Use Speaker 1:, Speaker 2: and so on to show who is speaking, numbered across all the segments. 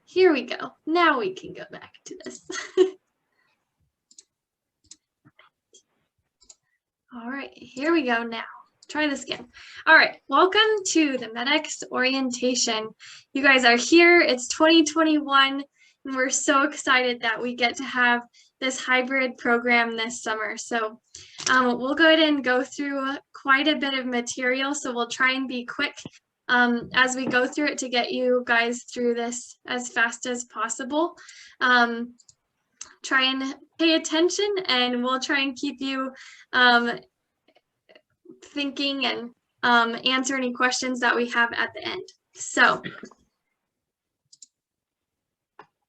Speaker 1: here we go. Now we can go back to this. All right, here we go now. Try this again. All right, welcome to the MedEx orientation. You guys are here, it's 2021, and we're so excited that we get to have this hybrid program this summer. So we'll go ahead and go through quite a bit of material, so we'll try and be quick as we go through it to get you guys through this as fast as possible. Try and pay attention, and we'll try and keep you thinking and answer any questions that we have at the end. So,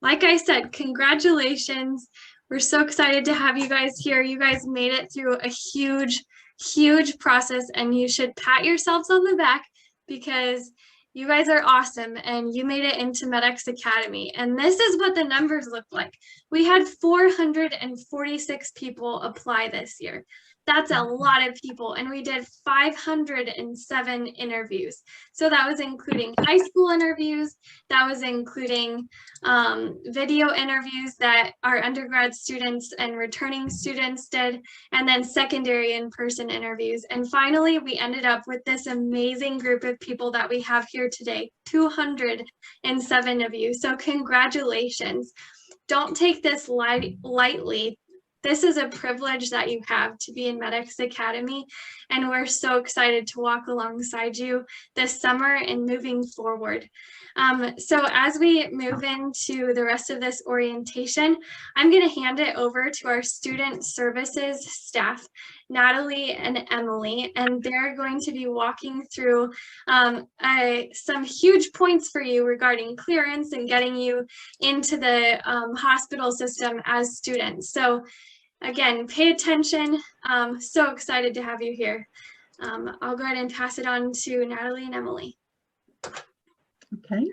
Speaker 1: like I said, congratulations. We're so excited to have you guys here. You guys made it through a huge, huge process, and you should pat yourselves on the back because you guys are awesome and you made it into MedEx Academy. And this is what the numbers look like. We had 446 people apply this year. That's a lot of people, and we did 507 interviews. So that was including high school interviews, that was including video interviews that our undergrad students and returning students did, and then secondary in-person interviews. And finally, we ended up with this amazing group of people that we have here today, 207 of you. So congratulations. Don't take this lightly. This is a privilege that you have to be in MedEx Academy, and we're so excited to walk alongside you this summer and moving forward. So as we move into the rest of this orientation, I'm going to hand it over to our student services staff, Natalie and Emily, and they're going to be walking through some huge points for you regarding clearance and getting you into the hospital system as students. So again, pay attention. So excited to have you here. I'll go ahead and pass it on to Natalie and Emily.
Speaker 2: Okay,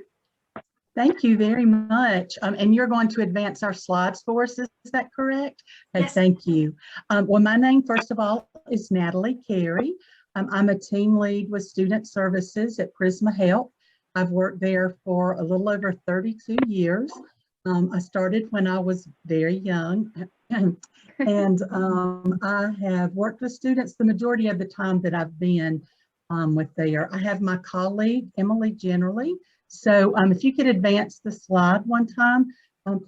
Speaker 2: thank you very much. And you're going to advance our slides for us, is that correct? Okay, yes. Thank you. Well, my name, first of all, is Natalie Carey. I'm a team lead with Student Services at Prisma Health. I've worked there for a little over 32 years. I started when I was very young, and I have worked with students the majority of the time that I've been with there. I have my colleague, Emily, generally. So if you could advance the slide one time,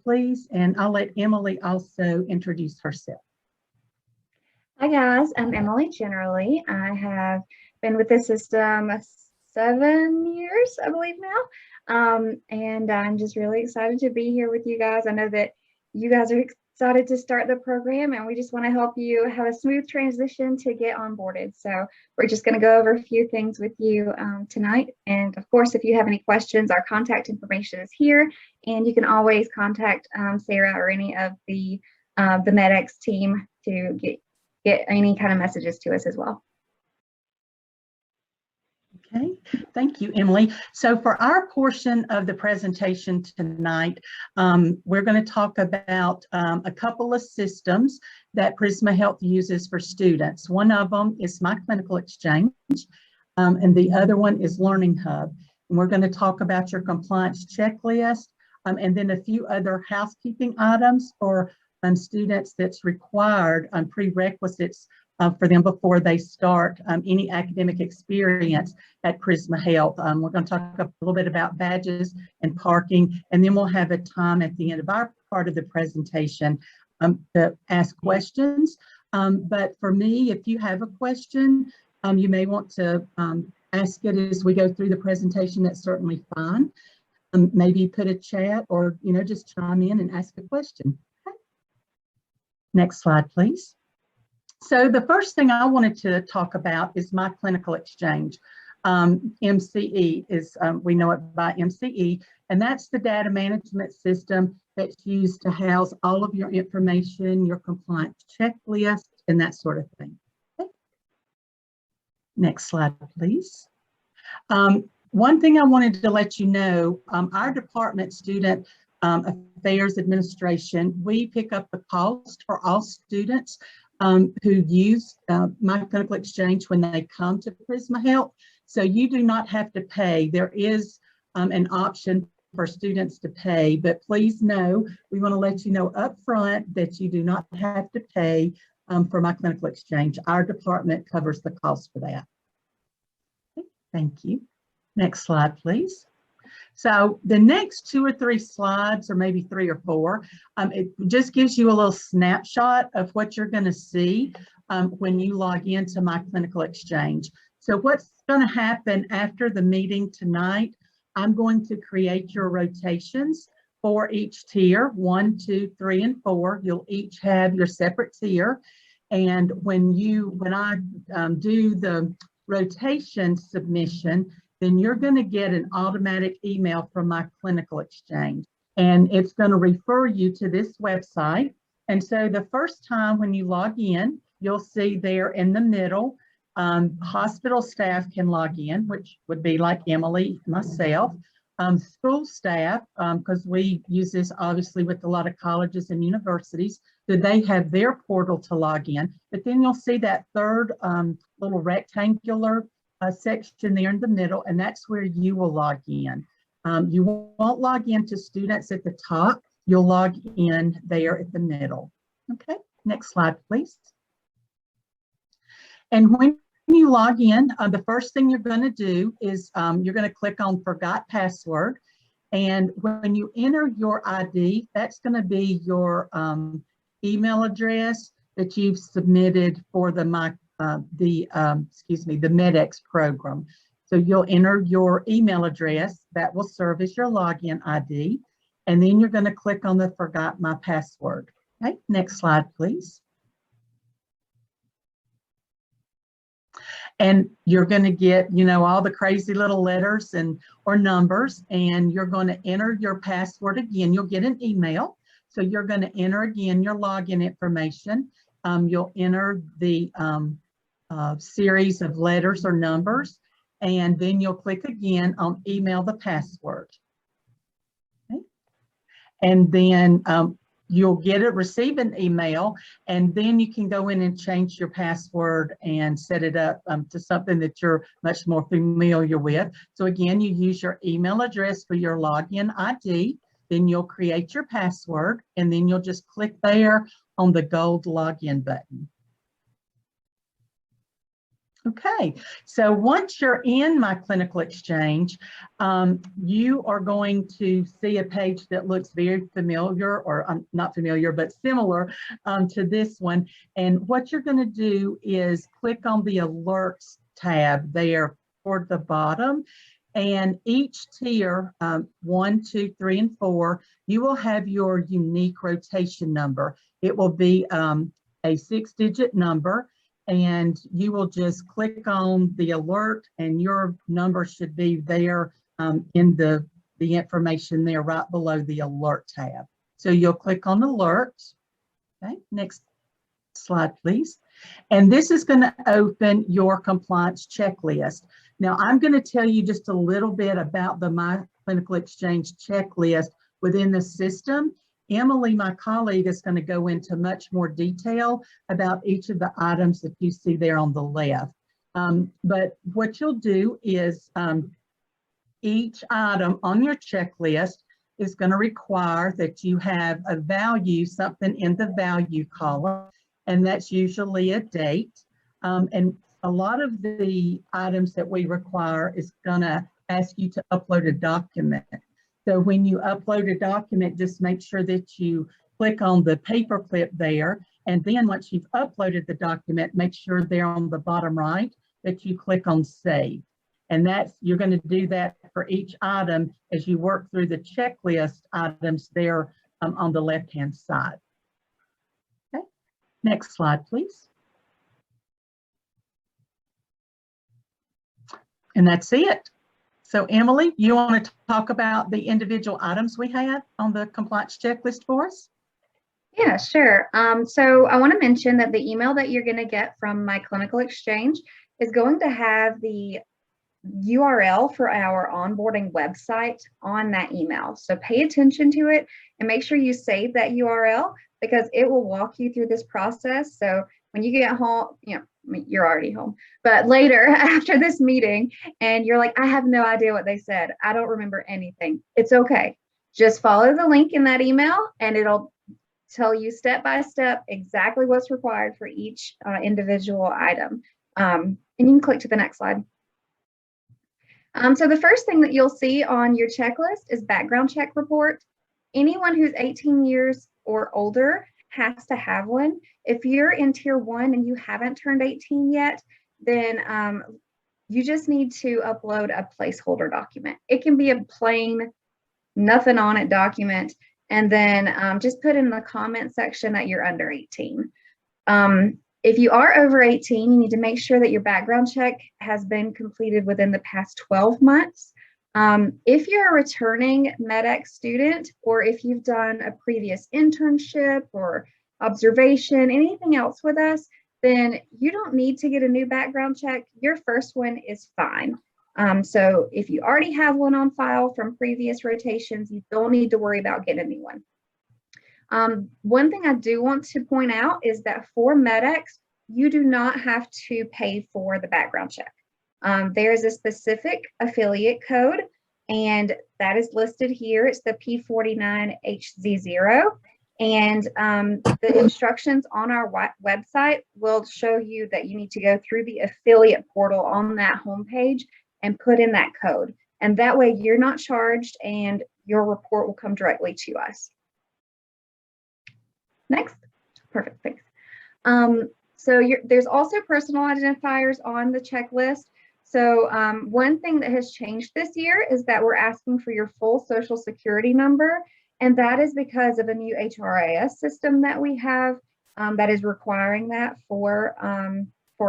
Speaker 2: please, and I'll let Emily also introduce herself.
Speaker 3: Hi guys, I'm Emily Generally. I have been with the system 7 years, I believe now. And I'm just really excited to be here with you guys. I know that you guys are excited to start the program, and we just want to help you have a smooth transition to get onboarded. So we're just going to go over a few things with you tonight. And of course, if you have any questions, our contact information is here, and you can always contact Sarah or any of the MedEx team to get any kind of messages to us as well.
Speaker 2: Okay, thank you, Emily. So for our portion of the presentation tonight, we're going to talk about a couple of systems that Prisma Health uses for students. One of them is myClinicalExchange, and the other one is Learning Hub. And we're going to talk about your compliance checklist, and then a few other housekeeping items for students that's required, prerequisites for them before they start any academic experience at Prisma Health. We're going to talk a little bit about badges and parking, and then we'll have a time at the end of our part of the presentation to ask questions. But for me, if you have a question, you may want to ask it as we go through the presentation. That's certainly fine. Maybe put a chat or, just chime in and ask a question. Okay. Next slide, please. So the first thing I wanted to talk about is myClinicalExchange. MCE is, we know it by MCE, and that's the data management system that's used to house all of your information, your compliance checklist, and that sort of thing. Okay. Next slide, please. One thing I wanted to let you know, our department, Student Affairs Administration, we pick up the cost for all students who use myClinicalExchange when they come to Prisma Health. So you do not have to pay. There is an option for students to pay, but please know, we want to let you know up front that you do not have to pay for myClinicalExchange. Our department covers the cost for that. Okay, thank you. Next slide, please. So the next 2 or 3 slides, or maybe 3 or 4, it just gives you a little snapshot of what you're going to see when you log into myClinicalExchange. So what's going to happen after the meeting tonight, I'm going to create your rotations for each tier, 1, 2, 3, and 4. You'll each have your separate tier. And when I do the rotation submission, then you're going to get an automatic email from myClinicalExchange, and it's going to refer you to this website. And so the first time when you log in, you'll see there in the middle, hospital staff can log in, which would be like Emily, myself, school staff, because we use this obviously with a lot of colleges and universities, so they have their portal to log in. But then you'll see that third little rectangular section there in the middle, and that's where you will log in. You won't log in to students at the top. You'll log in there at the middle. Okay, next slide, please. And when you log in, the first thing you're going to do is you're going to click on Forgot Password. And when you enter your ID, that's going to be your email address that you've submitted for the MedEx program. So you'll enter your email address that will serve as your login ID, and then you're going to click on the Forgot My Password. Okay, next slide, please. And you're going to get, all the crazy little letters or numbers, and you're going to enter your password again. You'll get an email. So you're going to enter again your login information. You'll enter the series of letters or numbers, and then you'll click again on email the password. Okay. And then you'll receive an email, and then you can go in and change your password and set it up to something that you're much more familiar with. So again, you use your email address for your login ID, then you'll create your password, and then you'll just click there on the gold login button. Okay, so once you're in myClinicalExchange, you are going to see a page that looks very familiar, or not familiar, but similar to this one. And what you're going to do is click on the Alerts tab there toward the bottom. And each tier, 1, 2, 3, and 4, you will have your unique rotation number. It will be a 6-digit number. And you will just click on the alert, and your number should be there in the information there right below the alert tab. So you'll click on alert. Okay, next slide, please. And this is going to open your compliance checklist. Now, I'm going to tell you just a little bit about the myClinicalExchange checklist within the system. Emily, my colleague, is going to go into much more detail about each of the items that you see there on the left. But what you'll do is each item on your checklist is going to require that you have a value, something in the value column, and that's usually a date. And a lot of the items that we require is going to ask you to upload a document. So when you upload a document, just make sure that you click on the paperclip there. And then once you've uploaded the document, make sure there on the bottom right that you click on Save. And you're going to do that for each item as you work through the checklist items there on the left-hand side. Okay, next slide, please. And that's it. So Emily, you want to talk about the individual items we have on the compliance checklist for us?
Speaker 3: Yeah, sure. So I want to mention that the email that you're going to get from myClinicalExchange is going to have the URL for our onboarding website on that email. So pay attention to it and make sure you save that URL, because it will walk you through this process. So when you get home, you know, I mean, you're already home, but later after this meeting and you're like, I have no idea what they said. I don't remember anything. It's okay. Just follow the link in that email and it'll tell you step by step exactly what's required for each individual item. And you can click to the next slide. So the first thing that you'll see on your checklist is background check report. Anyone who's 18 years or older has to have one. If you're in tier 1 and you haven't turned 18 yet, then you just need to upload a placeholder document. It can be a plain, nothing on it document, and then just put in the comment section that you're under 18. If you are over 18, you need to make sure that your background check has been completed within the past 12 months. If you're a returning MedEx student, or if you've done a previous internship or observation, anything else with us, then you don't need to get a new background check. Your first one is fine. So if you already have one on file from previous rotations, you don't need to worry about getting a new one. One thing I do want to point out is that for MedEx, you do not have to pay for the background check. There's a specific affiliate code, and that is listed here. It's the P49HZ0. And the instructions on our website will show you that you need to go through the affiliate portal on that homepage and put in that code. And that way you're not charged and your report will come directly to us. Next. Perfect, thanks. So there's also personal identifiers on the checklist. So one thing that has changed this year is that we're asking for your full social security number. And that is because of a new HRIS system that we have that is requiring that for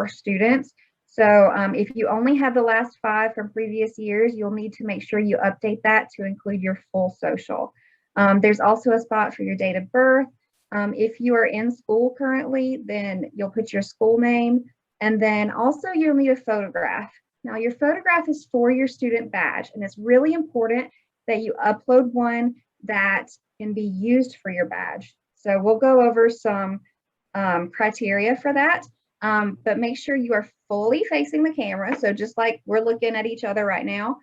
Speaker 3: students. So if you only have the last 5 from previous years, you'll need to make sure you update that to include your full social. There's also a spot for your date of birth. If you are in school currently, then you'll put your school name, and then also you'll need a photograph. Now your photograph is for your student badge, and it's really important that you upload one that can be used for your badge. So we'll go over some criteria for that, but make sure you are fully facing the camera. So just like we're looking at each other right now,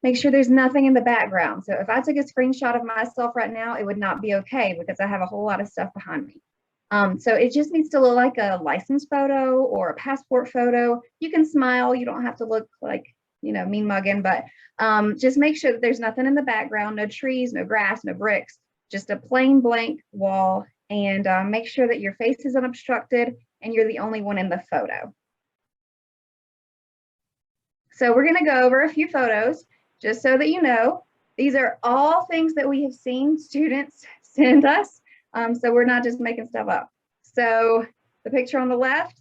Speaker 3: make sure there's nothing in the background. So if I took a screenshot of myself right now, it would not be okay because I have a whole lot of stuff behind me. So it just needs to look like a license photo or a passport photo. You can smile, you don't have to look like, you know, mean mugging, but just make sure that there's nothing in the background, no trees, no grass, no bricks, just a plain blank wall, and make sure that your face is unobstructed and you're the only one in the photo. So we're gonna go over a few photos just so that you know, these are all things that we have seen students send us. So we're not just making stuff up. So the picture on the left,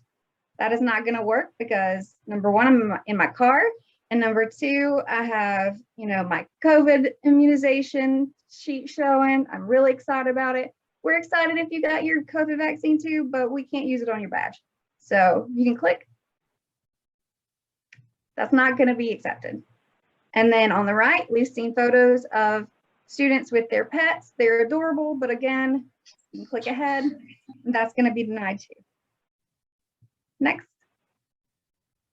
Speaker 3: that is not gonna work because number 1, I'm in my car. And number 2, I have, you know, my COVID immunization sheet showing. I'm really excited about it. We're excited if you got your COVID vaccine too, but we can't use it on your badge. So you can click. That's not going to be accepted. And then on the right, we've seen photos of students with their pets. They're adorable, but again, you can click ahead. And that's going to be denied too. Next.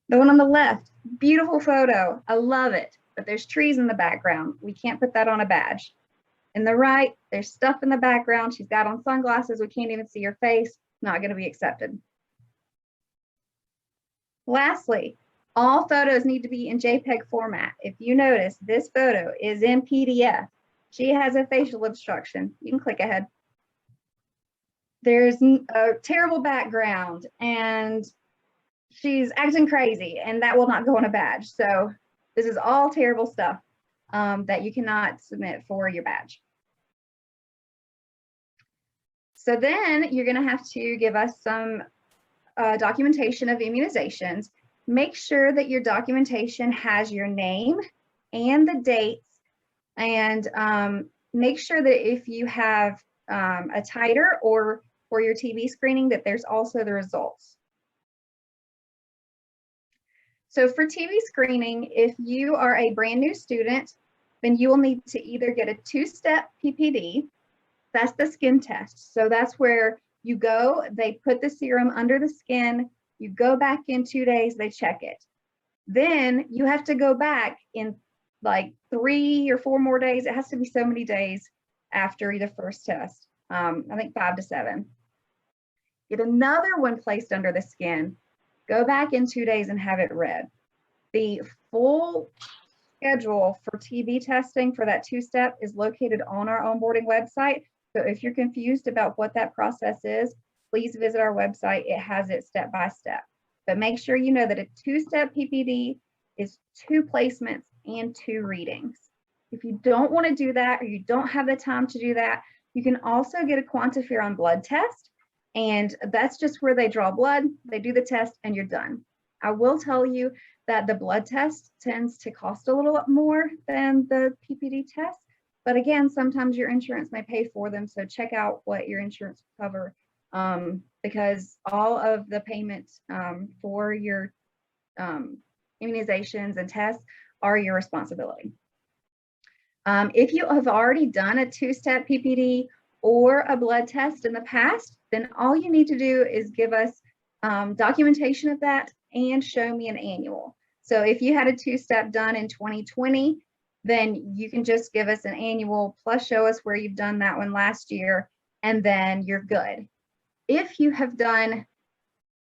Speaker 3: The one on the left, beautiful photo. I love it, but there's trees in the background. We can't put that on a badge. In the right, there's stuff in the background. She's got on sunglasses. We can't even see her face. Not going to be accepted. Lastly, all photos need to be in JPEG format. If you notice, this photo is in PDF. She has a facial obstruction. You can click ahead. There's a terrible background and she's acting crazy, and that will not go on a badge. So this is all terrible stuff that you cannot submit for your badge. So then you're going to have to give us some documentation of immunizations. Make sure that your documentation has your name and the dates, and make sure that if you have a titer or for your TB screening, that there's also the results. So for TB screening, if you are a brand new student, then you will need to either get a 2-step PPD. That's the skin test. So that's where You go, they put the serum under the skin, you go back in 2 days, they check it. Then you have to go back in like 3 or 4 more days. It has to be so many days after the first test. I think 5 to 7. Get another one placed under the skin, go back in 2 days and have it read. The full schedule for TB testing for that 2-step is located on our onboarding website. So if you're confused about what that process is, please visit our website. It has it step by step. But make sure you know that a 2-step PPD is 2 placements and 2 readings. If you don't want to do that, or you don't have the time to do that, you can also get a quantiferon blood test. And that's just where they draw blood, they do the test, and you're done. I will tell you that the blood test tends to cost a little more than the PPD test. But again, sometimes your insurance may pay for them. So check out what your insurance will cover, because all of the payments for your immunizations and tests are your responsibility. If you have already done a 2-step PPD or a blood test in the past, then all you need to do is give us documentation of that and show me an annual. So if you had a 2-step done in 2020, then you can just give us an annual plus show us where you've done that one last year, and then you're good. If you have done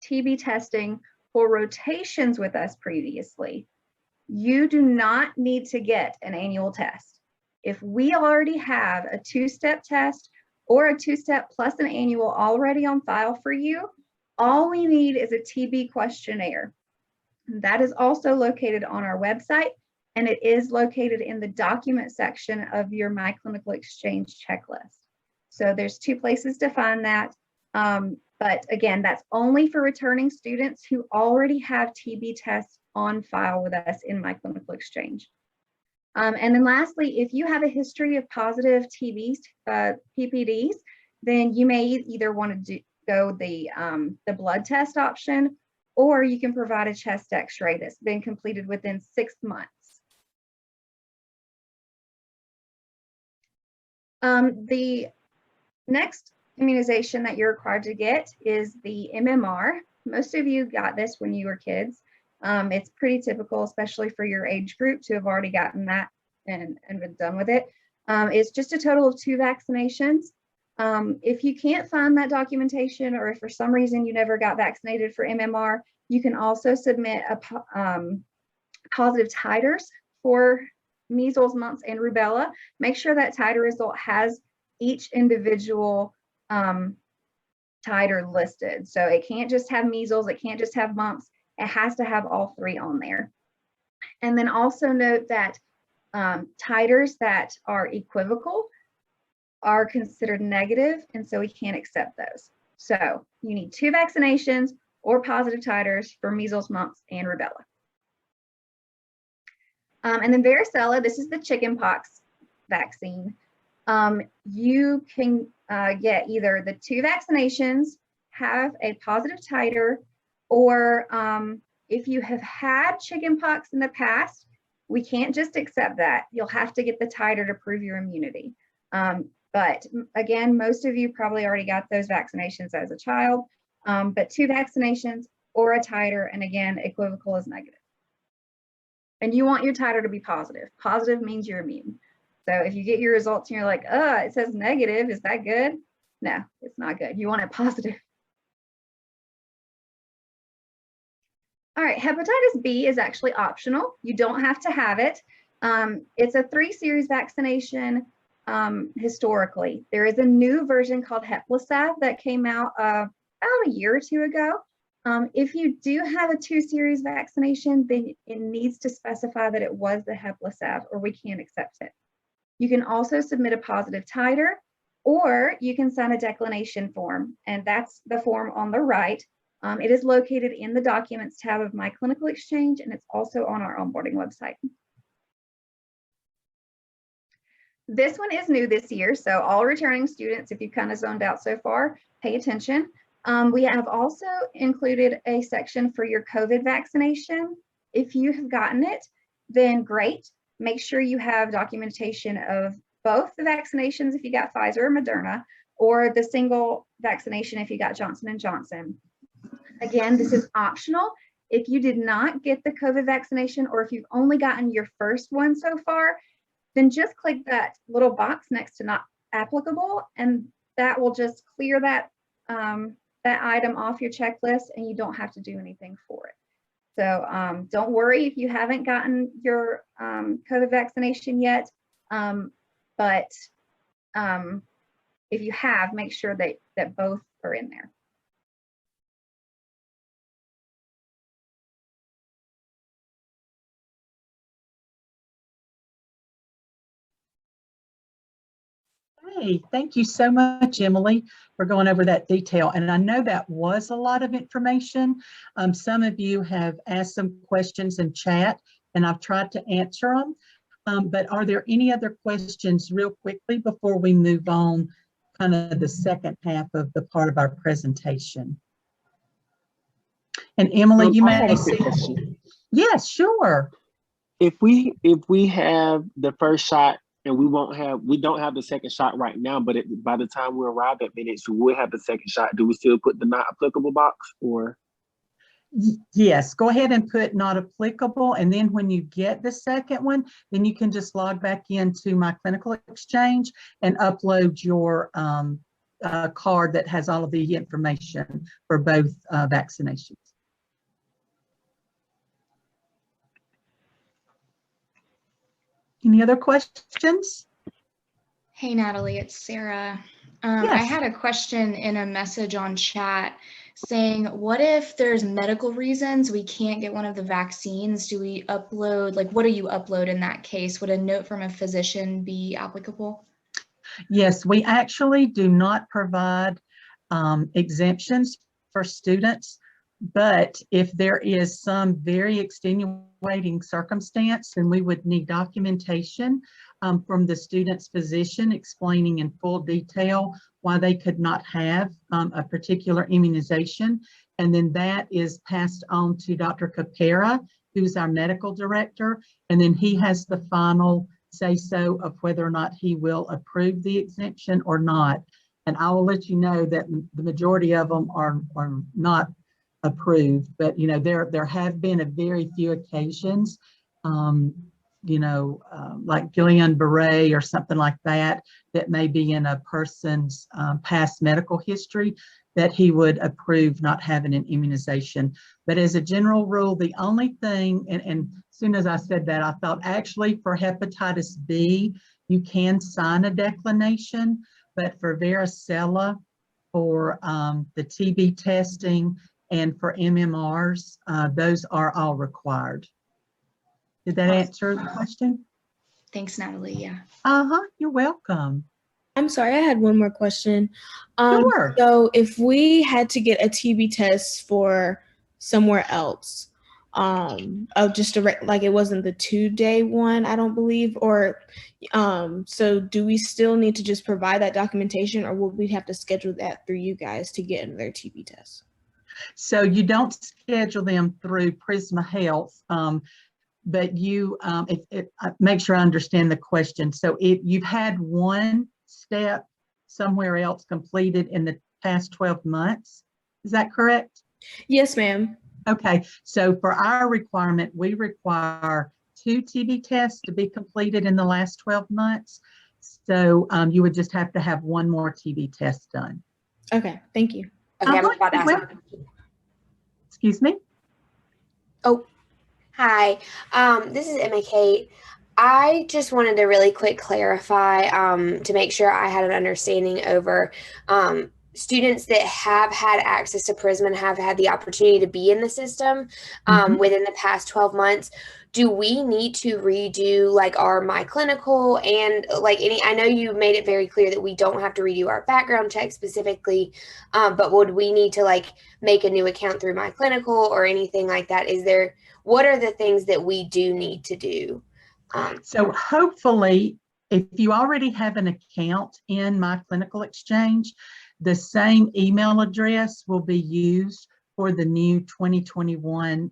Speaker 3: TB testing for rotations with us previously, you do not need to get an annual test. If we already have a 2-step test or a 2-step plus an annual already on file for you, all we need is a TB questionnaire. That is also located on our website, and it is located in the document section of your myClinicalExchange checklist. So there's 2 places to find that. But again, that's only for returning students who already have TB tests on file with us in myClinicalExchange. And then lastly, if you have a history of positive PPDs, then you may either want to go the blood test option, or you can provide a chest x-ray that's been completed within 6 months. The next immunization that you're required to get is the MMR. Most of you got this when you were kids. It's pretty typical, especially for your age group, to have already gotten that and been done with it. It's just a total of 2 vaccinations. If you can't find that documentation, or if for some reason you never got vaccinated for MMR, you can also submit a positive titers for measles, mumps, and rubella. Make sure that titer result has each individual titer listed. So it can't just have measles, it can't just have mumps, it has to have all 3 on there. And then also note that titers that are equivocal are considered negative, and so we can't accept those. So you need 2 vaccinations or positive titers for measles, mumps, and rubella. And then varicella, this is the chickenpox vaccine. You can get either the 2 vaccinations, have a positive titer, or if you have had chickenpox in the past, we can't just accept that. You'll have to get the titer to prove your immunity. But again, most of you probably already got those vaccinations as a child, but 2 vaccinations or a titer, and again, equivocal is negative. And you want your titer to be positive. Positive means you're immune. So if you get your results and you're like, it says negative, is that good? No, it's not good. You want it positive. All right, hepatitis B is actually optional. You don't have to have it. It's a 3-series vaccination historically. There is a new version called Heplisav that came out about a year or 2 ago. If you do have a 2-series vaccination, then it needs to specify that it was the Heplisav, or we can't accept it. You can also submit a positive titer, or you can sign a declination form, and that's the form on the right. It is located in the Documents tab of myClinicalExchange, and it's also on our onboarding website. This one is new this year, so all returning students, if you've kind of zoned out so far, pay attention. We have also included a section for your COVID vaccination. If you have gotten it, then great. Make sure you have documentation of both the vaccinations if you got Pfizer or Moderna, or the single vaccination if you got Johnson & Johnson. Again, this is optional. If you did not get the COVID vaccination, or if you've only gotten your first one so far, then just click that little box next to not applicable, and that will just clear that, that item off your checklist, and you don't have to do anything for it. So don't worry if you haven't gotten your COVID vaccination yet, but if you have, make sure that both are in there.
Speaker 2: Hey, thank you so much, Emily, for going over that detail. And I know that was a lot of information. Some of you have asked some questions in chat, and I've tried to answer them. But are there any other questions real quickly before we move on, kind of the second half of the part of our presentation? And Emily, you may say, yes, sure.
Speaker 4: If we have the first shot, and we don't have the second shot right now, but by the time we arrive at MedEx, we will have the second shot. Do we still put the not applicable box, or?
Speaker 2: Yes, go ahead and put not applicable, and then when you get the second one, then you can just log back into myClinicalExchange and upload your card that has all of the information for both vaccinations. Any other questions?
Speaker 5: Hey, Natalie, it's Sarah.
Speaker 2: Yes.
Speaker 5: I had a question in a message on chat saying, what if there's medical reasons we can't get one of the vaccines? Do we upload, like, what do you upload in that case? Would a note from a physician be applicable?
Speaker 2: Yes, we actually do not provide exemptions for students, but if there is some very extenuating circumstance, then we would need documentation from the student's physician explaining in full detail why they could not have a particular immunization. And then that is passed on to Dr. Capera, who's our medical director, and then he has the final say-so of whether or not he will approve the exemption or not. And I will let you know that the majority of them are not approved, but you know, there have been a very few occasions, you know, like Guillain-Barré or something like that, that may be in a person's past medical history, that he would approve not having an immunization. But as a general rule, the only thing, and as soon as I said that, I thought actually for hepatitis B, you can sign a declination, but for varicella, for the TB testing, and for MMRs, those are all required. Did that answer the question?
Speaker 5: Thanks, Natalie. Yeah.
Speaker 2: You're welcome.
Speaker 6: I'm sorry, I had one more question.
Speaker 2: Sure.
Speaker 6: So if we had to get a TB test for somewhere else, just like it wasn't the 2-day one, I don't believe, or so do we still need to just provide that documentation, or will we have to schedule that through you guys to get their TB test?
Speaker 2: So you don't schedule them through Prisma Health, but you, make sure I understand the question. So if you've had one step somewhere else completed in the past 12 months, is that correct?
Speaker 6: Yes, ma'am.
Speaker 2: Okay, so for our requirement, we require 2 TB tests to be completed in the last 12 months. So you would just have to have one more TB test done.
Speaker 6: Okay, thank you.
Speaker 7: Okay, I'm about to ask.
Speaker 2: Excuse me?
Speaker 7: Oh, hi. This is Emma Kate. I just wanted to really quick clarify to make sure I had an understanding over students that have had access to Prisma and have had the opportunity to be in the system within the past 12 months. Do we need to redo like our myClinical and like I know you made it very clear that we don't have to redo our background check specifically, but would we need to like make a new account through myClinical or anything like that? What are the things that we do need to do?
Speaker 2: So hopefully, if you already have an account in myClinicalExchange, the same email address will be used for the new 2021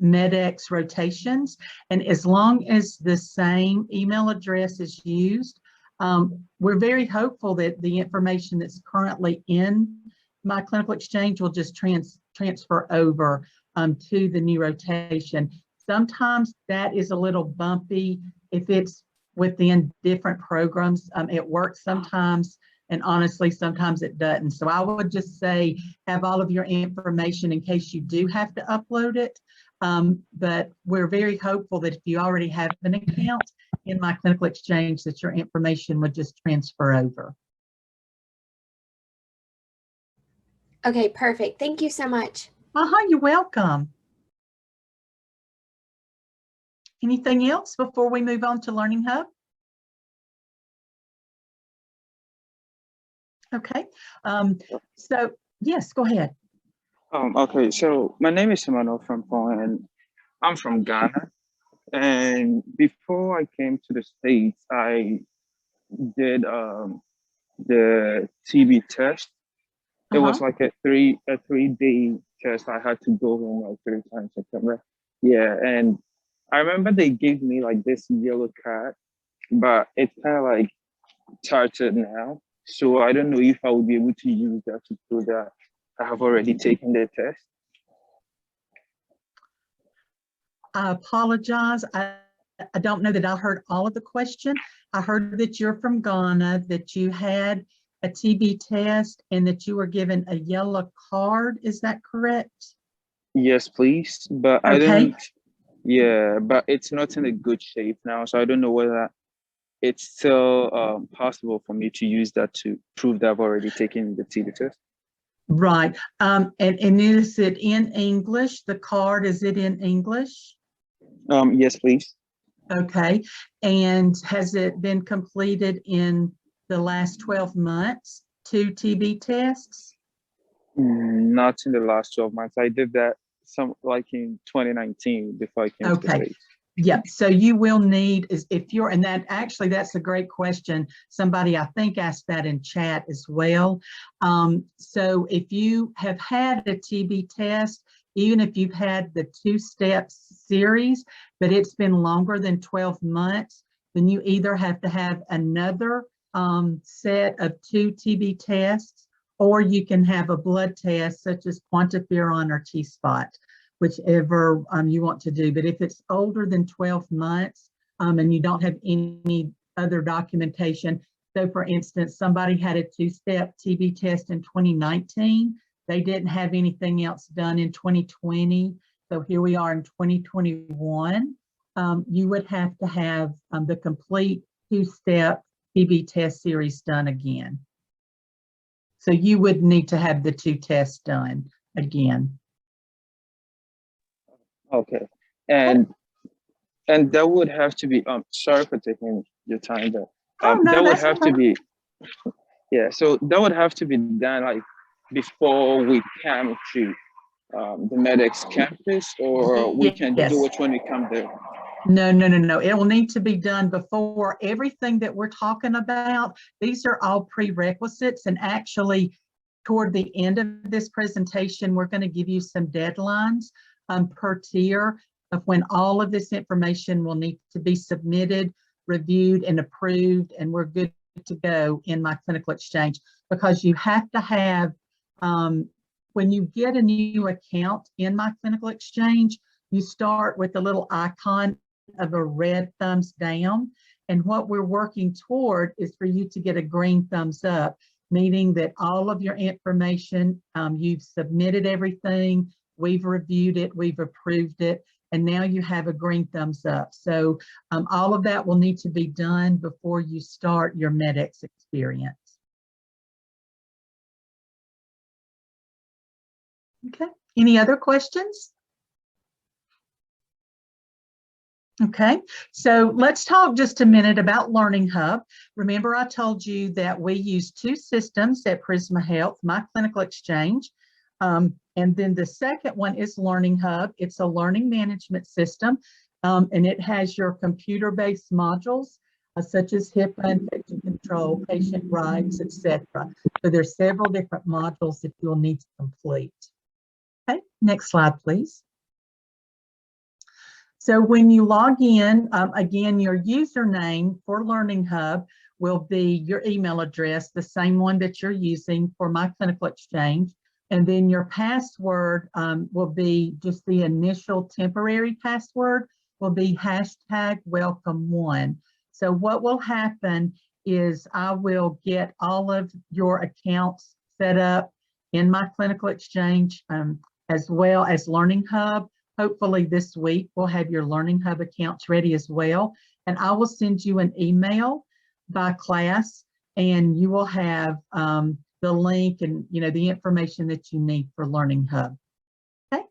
Speaker 2: MedEx rotations. And as long as the same email address is used, We're very hopeful that the information that's currently in myClinicalExchange will just transfer over to the new rotation. Sometimes that is a little bumpy if it's within different programs. It works sometimes, and honestly, sometimes it doesn't. So I would just say have all of your information in case you do have to upload it. But we're very hopeful that if you already have an account in myClinicalExchange, that your information would just transfer over.
Speaker 7: Okay, perfect. Thank you so much.
Speaker 2: You're welcome. Anything else before we move on to Learning Hub? Okay, so yes, go ahead.
Speaker 8: Okay, so my name is Emmanuel Frampong, and I'm from Ghana. And before I came to the States, I did the TB test. It was like a three-day test. I had to go home like 3 times in September. Yeah, and I remember they gave me like this yellow card, but it's kind of like charted now. So I don't know if I would be able to use that to prove that I have already taken the test.
Speaker 2: I apologize. I don't know that I heard all of the question. I heard that you're from Ghana, that you had a TB test, and that you were given a yellow card. Is that correct?
Speaker 8: Yes, please. But I don't. Yeah, but it's not in a good shape now, so I don't know whether it's still possible for me to use that to prove that I've already taken the TB test.
Speaker 2: Right. And is it in English? The card, is it in English?
Speaker 8: Yes, please.
Speaker 2: Okay. And has it been completed in the last 12 months, 2 TB tests?
Speaker 8: Not in the last 12 months. I did that like in 2019 before I came to the States.
Speaker 2: Yeah, so you will need, is if you're, and that actually, that's a great question. Somebody I think asked that in chat as well. So if you have had a TB test, even if you've had the 2-step series, but it's been longer than 12 months, then you either have to have another set of 2 TB tests, or you can have a blood test such as quantiferon or T-spot, whichever you want to do. But if it's older than 12 months and you don't have any other documentation, so for instance, somebody had a 2-step TB test in 2019, they didn't have anything else done in 2020, so here we are in 2021, you would have to have the complete 2-step TB test series done again. So you would need to have the 2 tests done again.
Speaker 8: Okay, and that would have to be sorry for taking your time, but that would have to be, yeah, so that would have to be done like before we come to the MedEx campus, or we can do it when we come there?
Speaker 2: No. It will need to be done before. Everything that we're talking about, these are all prerequisites, and actually toward the end of this presentation, we're going to give you some deadlines per tier of when all of this information will need to be submitted, reviewed, and approved, and we're good to go in myClinicalExchange, because you have to have, when you get a new account in myClinicalExchange, you start with the little icon of a red thumbs down, and what we're working toward is for you to get a green thumbs up, meaning that all of your information, you've submitted everything, we've reviewed it, we've approved it, and now you have a green thumbs up. So all of that will need to be done before you start your MedEx experience. Okay, any other questions? Okay, so let's talk just a minute about Learning Hub. Remember, I told you that we use 2 systems at Prisma Health, myClinicalExchange, and then the second one is Learning Hub. It's a learning management system, and it has your computer-based modules such as HIPAA, infection control, patient rights, etc. So there's several different modules that you'll need to complete. Okay, next slide, please. So when you log in, again, your username for Learning Hub will be your email address, the same one that you're using for myClinicalExchange. And then your password will be just the initial temporary password will be #welcome1. So what will happen is I will get all of your accounts set up in myClinicalExchange as well as Learning Hub. Hopefully this week we'll have your Learning Hub accounts ready as well. And I will send you an email by class, and you will have the link and the information that you need for Learning Hub. Okay.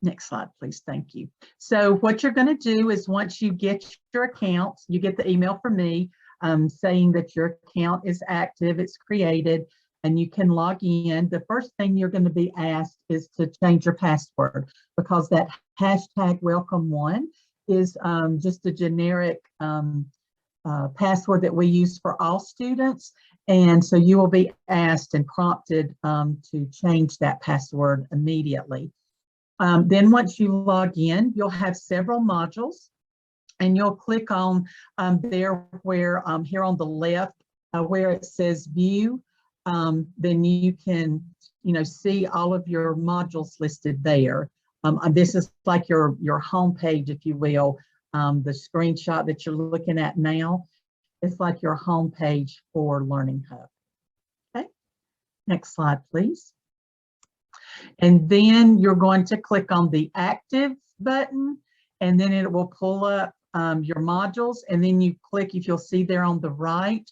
Speaker 2: Next slide, please. Thank you. So what you're going to do is once you get your account, you get the email from me saying that your account is active, it's created, and you can log in. The first thing you're going to be asked is to change your password, because that #welcome1 is just a generic password that we use for all students. And so you will be asked and prompted to change that password immediately. Then once you log in, you'll have several modules, and you'll click on there where here on the left where it says view. Then you can see all of your modules listed there. This is like your home page, if you will. The screenshot that you're looking at now, it's like your home page for Learning Hub. Okay, next slide, please. And then you're going to click on the active button, and then it will pull up your modules, and then you click, if you'll see there on the right,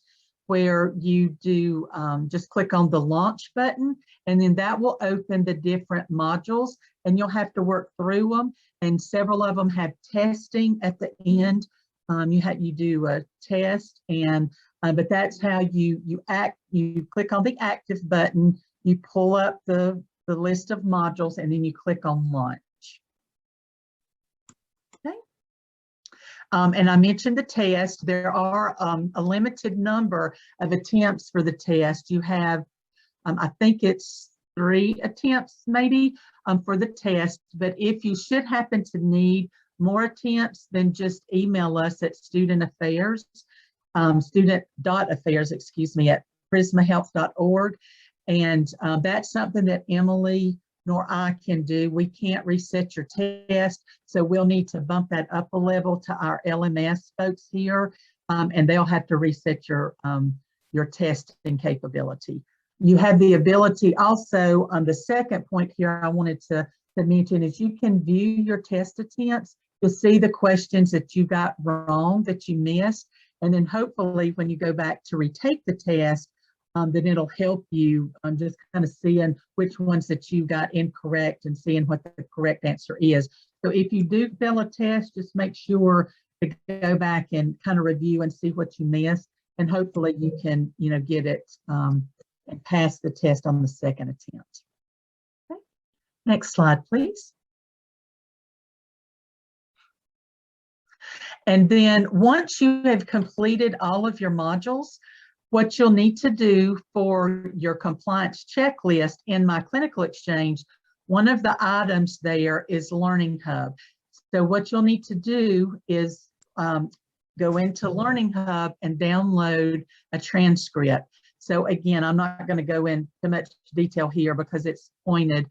Speaker 2: where you do just click on the launch button, and then that will open the different modules, and you'll have to work through them. And several of them have testing at the end. You do a test, and but that's how you click on the active button, you pull up the list of modules, and then you click on launch. Okay. And I mentioned the test. There are a limited number of attempts for the test. You have, I think it's 3 attempts maybe for the test, but if you should happen to need more attempts, then just email us at student.affairs, excuse me, at prismahealth.org. And that's something that Emily nor I can do. We can't reset your test, so we'll need to bump that up a level to our LMS folks here, and they'll have to reset your testing capability. You have the ability also, on the second point here I wanted to mention, is you can view your test attempts to see the questions that you got wrong, that you missed, and then hopefully when you go back to retake the test, then it'll help you just kind of seeing which ones that you got incorrect and seeing what the correct answer is. So if you do fail a test, just make sure to go back and kind of review and see what you missed, and hopefully you can, get it and pass the test on the second attempt. Okay. Next slide, please. And then once you have completed all of your modules, what you'll need to do for your compliance checklist in myClinicalExchange, one of the items there is Learning Hub. So what you'll need to do is go into Learning Hub and download a transcript. So again, I'm not going to go into much detail here because it's pointed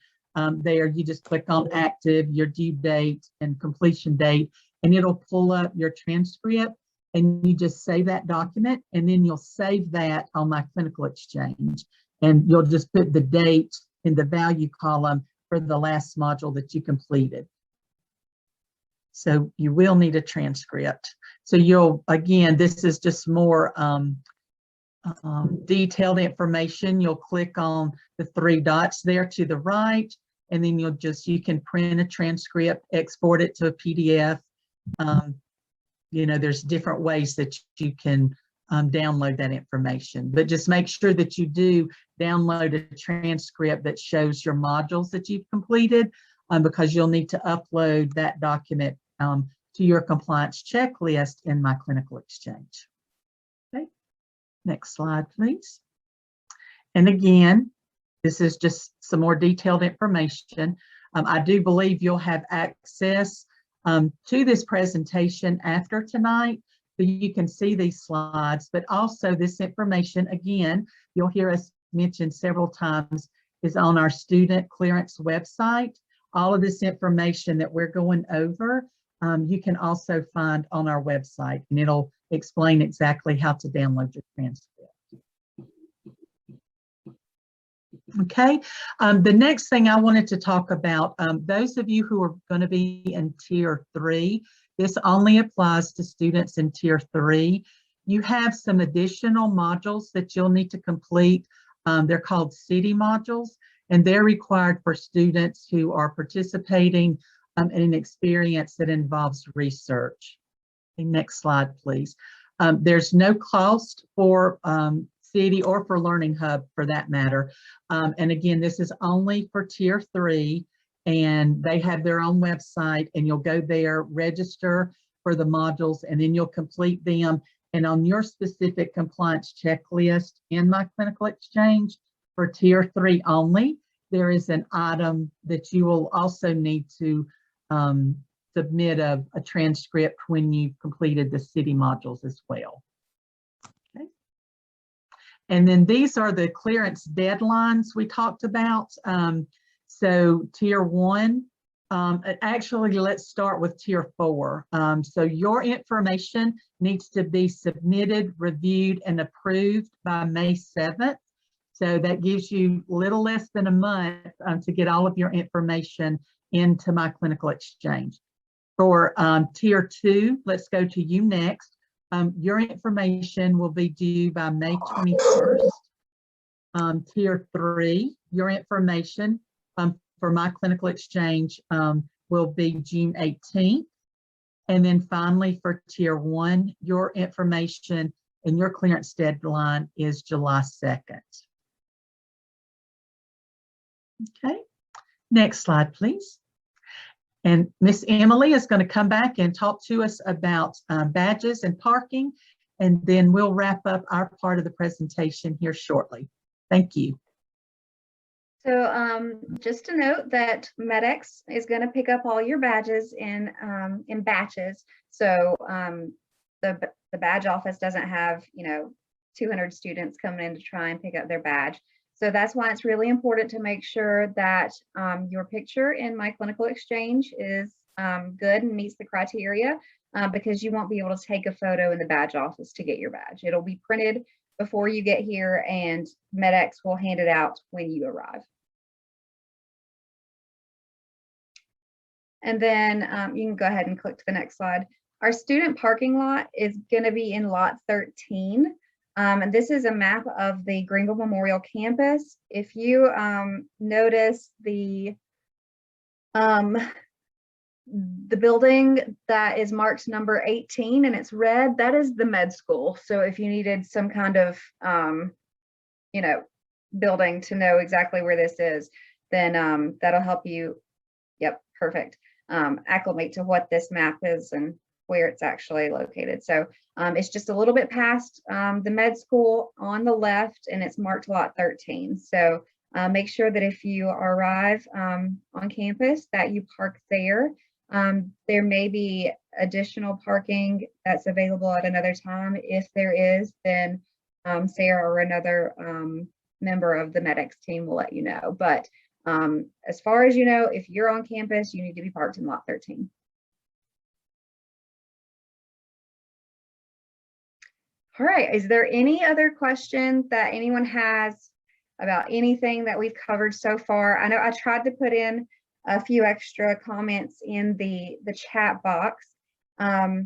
Speaker 2: there. You just click on active, your due date and completion date, and it'll pull up your transcript. And you just save that document, and then you'll save that on myClinicalExchange, and you'll just put the date in the value column for the last module that you completed. So you will need a transcript. So you'll, again, this is just more detailed information. You'll click on the 3 dots there to the right, and then you can print a transcript, export it to a PDF. There's different ways that you can download that information, but just make sure that you do download a transcript that shows your modules that you've completed, because you'll need to upload that document to your compliance checklist in myClinicalExchange. Okay, next slide, please. And again, this is just some more detailed information. I do believe you'll have access to this presentation after tonight, so you can see these slides, but also this information, again, you'll hear us mention several times, is on our student clearance website. All of this information that we're going over, you can also find on our website, and it'll explain exactly how to download your transcript. Okay, the next thing I wanted to talk about, those of you who are going to be in Tier 3, this only applies to students in Tier 3. You have some additional modules that you'll need to complete. They're called CITI modules, and they're required for students who are participating in an experience that involves research. Okay, next slide, please. There's no cost for CITI or for Learning Hub for that matter. And again, this is only for Tier 3, and they have their own website, and you'll go there, register for the modules, and then you'll complete them. And on your specific compliance checklist in myClinicalExchange for Tier 3 only, there is an item that you will also need to submit a transcript when you've completed the CITI modules as well. Okay. And then these are the clearance deadlines we talked about. So Tier 1, actually, let's start with Tier 4. So your information needs to be submitted, reviewed, and approved by May 7th. So that gives you little less than a month to get all of your information into myClinicalExchange. For Tier 2, let's go to you next. Your information will be due by May 21st. Tier 3, your information for myClinicalExchange will be June 18th. And then finally for Tier 1, your information and your clearance deadline is July 2nd. Okay, next slide, please. And Miss Emily is going to come back and talk to us about badges and parking, and then we'll wrap up our part of the presentation here shortly. Thank you.
Speaker 3: So just to note that MedEx is going to pick up all your badges in batches. So the badge office doesn't have 200 students coming in to try and pick up their badge. So that's why it's really important to make sure that your picture in myClinicalExchange is good and meets the criteria, because you won't be able to take a photo in the badge office to get your badge. It'll be printed before you get here, and MedEx will hand it out when you arrive. And then you can go ahead and click to the next slide. Our student parking lot is going to be in lot 13. And this is a map of the Greenville Memorial campus. If you notice the building that is marked number 18 and it's red, that is the med school. So if you needed some kind of, building to know exactly where this is, then that'll help you, yep, perfect, acclimate to what this map is and where it's actually located. So it's just a little bit past the med school on the left, and it's marked lot 13. So make sure that if you arrive on campus that you park there. There may be additional parking that's available at another time. If there is, then Sarah or another member of the MedEx team will let you know. But as far as you know, if you're on campus, you need to be parked in lot 13. All right, is there any other questions that anyone has about anything that we've covered so far? I know I tried to put in a few extra comments in the chat box. I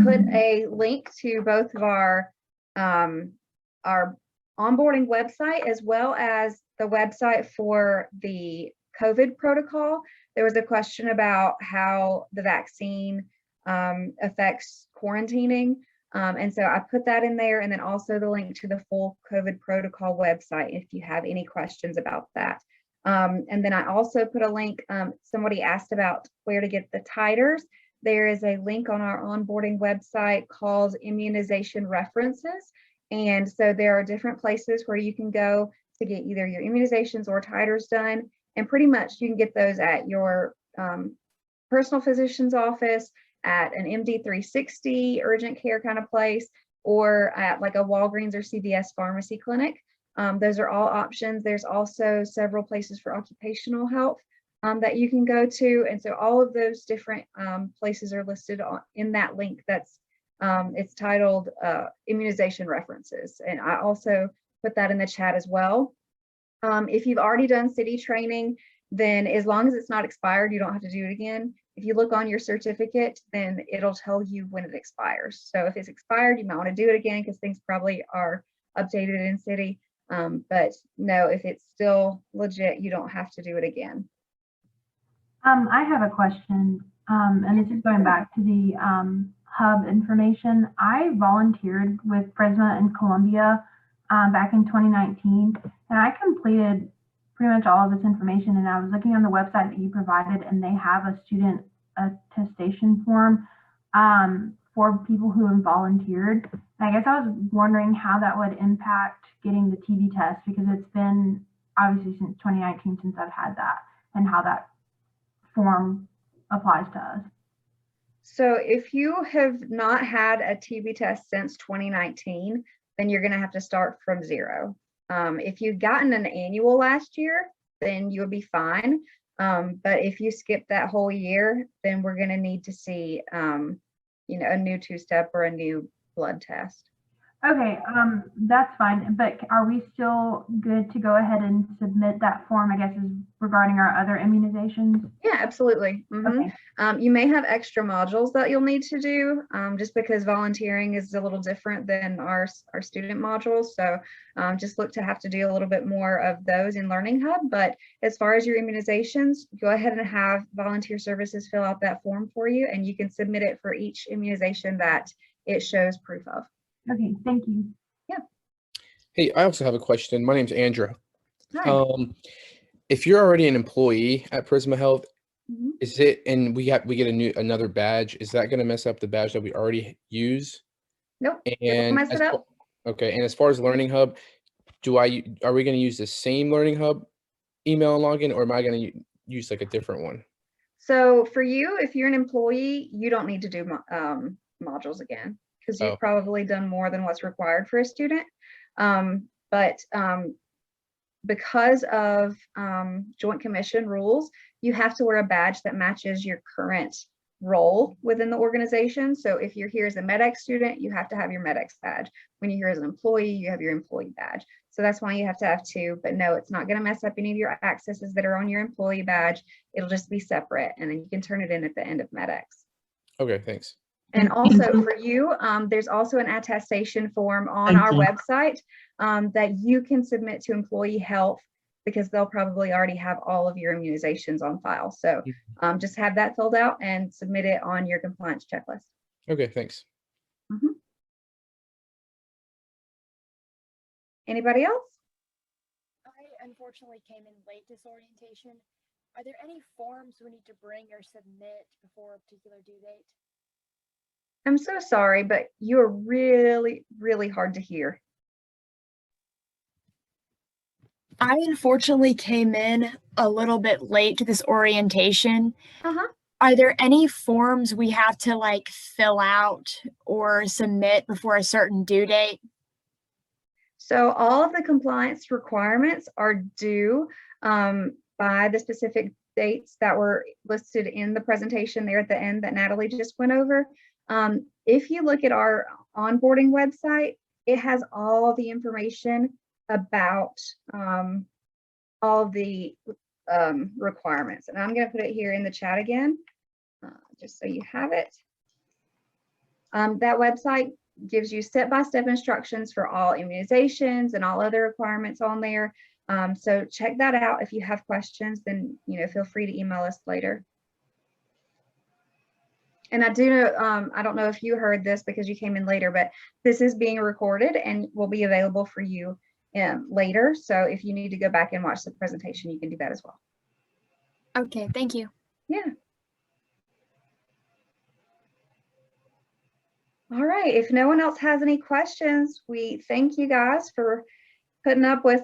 Speaker 3: put a link to both of our onboarding website as well as the website for the COVID protocol. There was a question about how the vaccine affects quarantining. And so I put that in there, and then also the link to the full COVID protocol website if you have any questions about that. And then I also put a link, somebody asked about where to get the titers. There is a link on our onboarding website called Immunization References. And so there are different places where you can go to get either your immunizations or titers done. And pretty much you can get those at your personal physician's office, at an MD 360 urgent care kind of place, or at like a Walgreens or CVS pharmacy clinic. Those are all options. There's also several places for occupational health that you can go to. And so all of those different places are listed in that link that's it's titled immunization references. And I also put that in the chat as well. If you've already done CITI training, then as long as it's not expired, you don't have to do it again. If you look on your certificate, then it'll tell you when it expires. So if it's expired, you might want to do it again because things probably are updated in CITI. But no, if it's still legit, you don't have to do it again.
Speaker 9: I have a question, and this is going back to the hub information. I volunteered with Prisma in Columbia back in 2019, and I completed pretty much all of this information, and I was looking on the website that you provided, and they have a student attestation form for people who have volunteered. And I guess I was wondering how that would impact getting the TB test, because it's been obviously since 2019 since I've had that, and how that form applies to us.
Speaker 3: So if you have not had a TB test since 2019, then you're going to have to start from zero. If you've gotten an annual last year, then you'll be fine. But if you skip that whole year, then we're going to need to see, you know, a new two-step or a new blood test.
Speaker 9: Okay, that's fine, but are we still good to go ahead and submit that form, I guess, is regarding our other immunizations?
Speaker 3: Yeah, absolutely.
Speaker 9: Okay.
Speaker 3: You may have extra modules that you'll need to do, just because volunteering is a little different than our student modules. So just look to have to do a little bit more of those in Learning Hub. But as far as your immunizations, go ahead and have volunteer services fill out that form for you, and you can submit it for each immunization that it shows proof of.
Speaker 9: Okay, thank you.
Speaker 3: Yeah.
Speaker 10: Hey, I also have a question. My name's Andrew.
Speaker 3: Hi.
Speaker 10: If you're already an employee at Prisma Health,
Speaker 3: Mhm.
Speaker 10: is it, and we get another badge, is that going to mess up the badge that we already use?
Speaker 3: Nope.
Speaker 10: And
Speaker 3: Mess it up.
Speaker 10: okay, and as far as Learning Hub, are we going to use the same Learning Hub email and login, or am I going to use like a different one?
Speaker 3: So for you, if you're an employee, you don't need to do modules again, because you've probably done more than what's required for a student. But because of Joint Commission rules, you have to wear a badge that matches your current role within the organization. So if you're here as a MedEx student, you have to have your MedEx badge. When you're here as an employee, you have your employee badge. So that's why you have to have two. But no, it's not going to mess up any of your accesses that are on your employee badge. It'll just be separate, and then you can turn it in at the end of MedEx.
Speaker 10: Okay, thanks.
Speaker 3: And also for you, there's also an attestation form on our website that you can submit to Employee Health, because they'll probably already have all of your immunizations on file. So just have that filled out and submit it on your compliance checklist.
Speaker 10: Okay, thanks.
Speaker 3: Mm-hmm. Anybody else?
Speaker 11: I unfortunately came in late this orientation. Are there any forms we need to bring or submit before a particular due date?
Speaker 3: I'm so sorry, but you're really, really hard to hear.
Speaker 11: I unfortunately came in a little bit late to this orientation. Are there any forms we have to like fill out or submit before a certain due date?
Speaker 3: So all of the compliance requirements are due by the specific dates that were listed in the presentation there at the end that Natalie just went over. If you look at our onboarding website, it has all the information about all the requirements. And I'm going to put it here in the chat again, just so you have it. That website gives you step-by-step instructions for all immunizations and all other requirements on there. So check that out. If you have questions, then feel free to email us later. And I do know, I don't know if you heard this because you came in later, but this is being recorded and will be available for you later. So if you need to go back and watch the presentation, you can do that as well.
Speaker 11: Okay, thank you.
Speaker 3: Yeah. All right, if no one else has any questions, we thank you guys for putting up with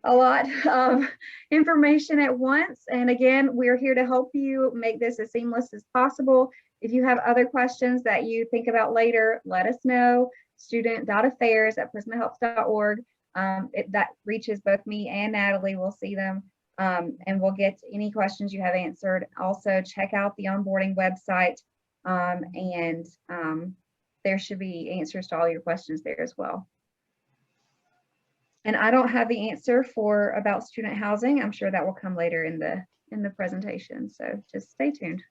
Speaker 3: a lot of information at once. And again, we're here to help you make this as seamless as possible. If you have other questions that you think about later, let us know. student.affairs@prismahelps.org. That reaches both me and Natalie. We'll see them and we'll get any questions you have answered. Also, check out the onboarding website and there should be answers to all your questions there as well. And I don't have the answer for about student housing. I'm sure that will come later in the presentation. So just stay tuned.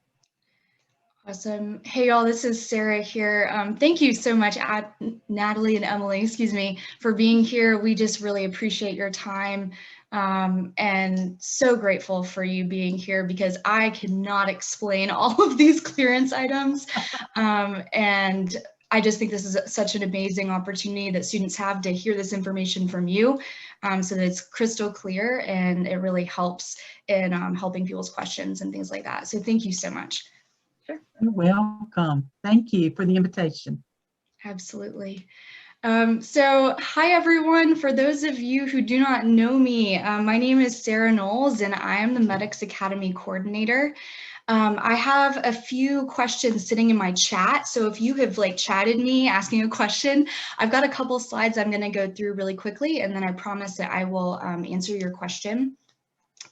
Speaker 5: Awesome. Hey y'all, this is Sarah here. Thank you so much, Natalie and Emily, excuse me, for being here. We just really appreciate your time and so grateful for you being here because I cannot explain all of these clearance items. And I just think this is such an amazing opportunity that students have to hear this information from you so that it's crystal clear and it really helps in helping people's questions and things like that. So thank you so much.
Speaker 2: Sure. You're welcome. Thank you for the invitation.
Speaker 5: Absolutely. So hi everyone. For those of you who do not know me, my name is Sarah Knowles and I am the MedEx Academy coordinator. I have a few questions sitting in my chat. So if you have chatted me asking a question, I've got a couple slides I'm going to go through really quickly and then I promise that I will answer your question.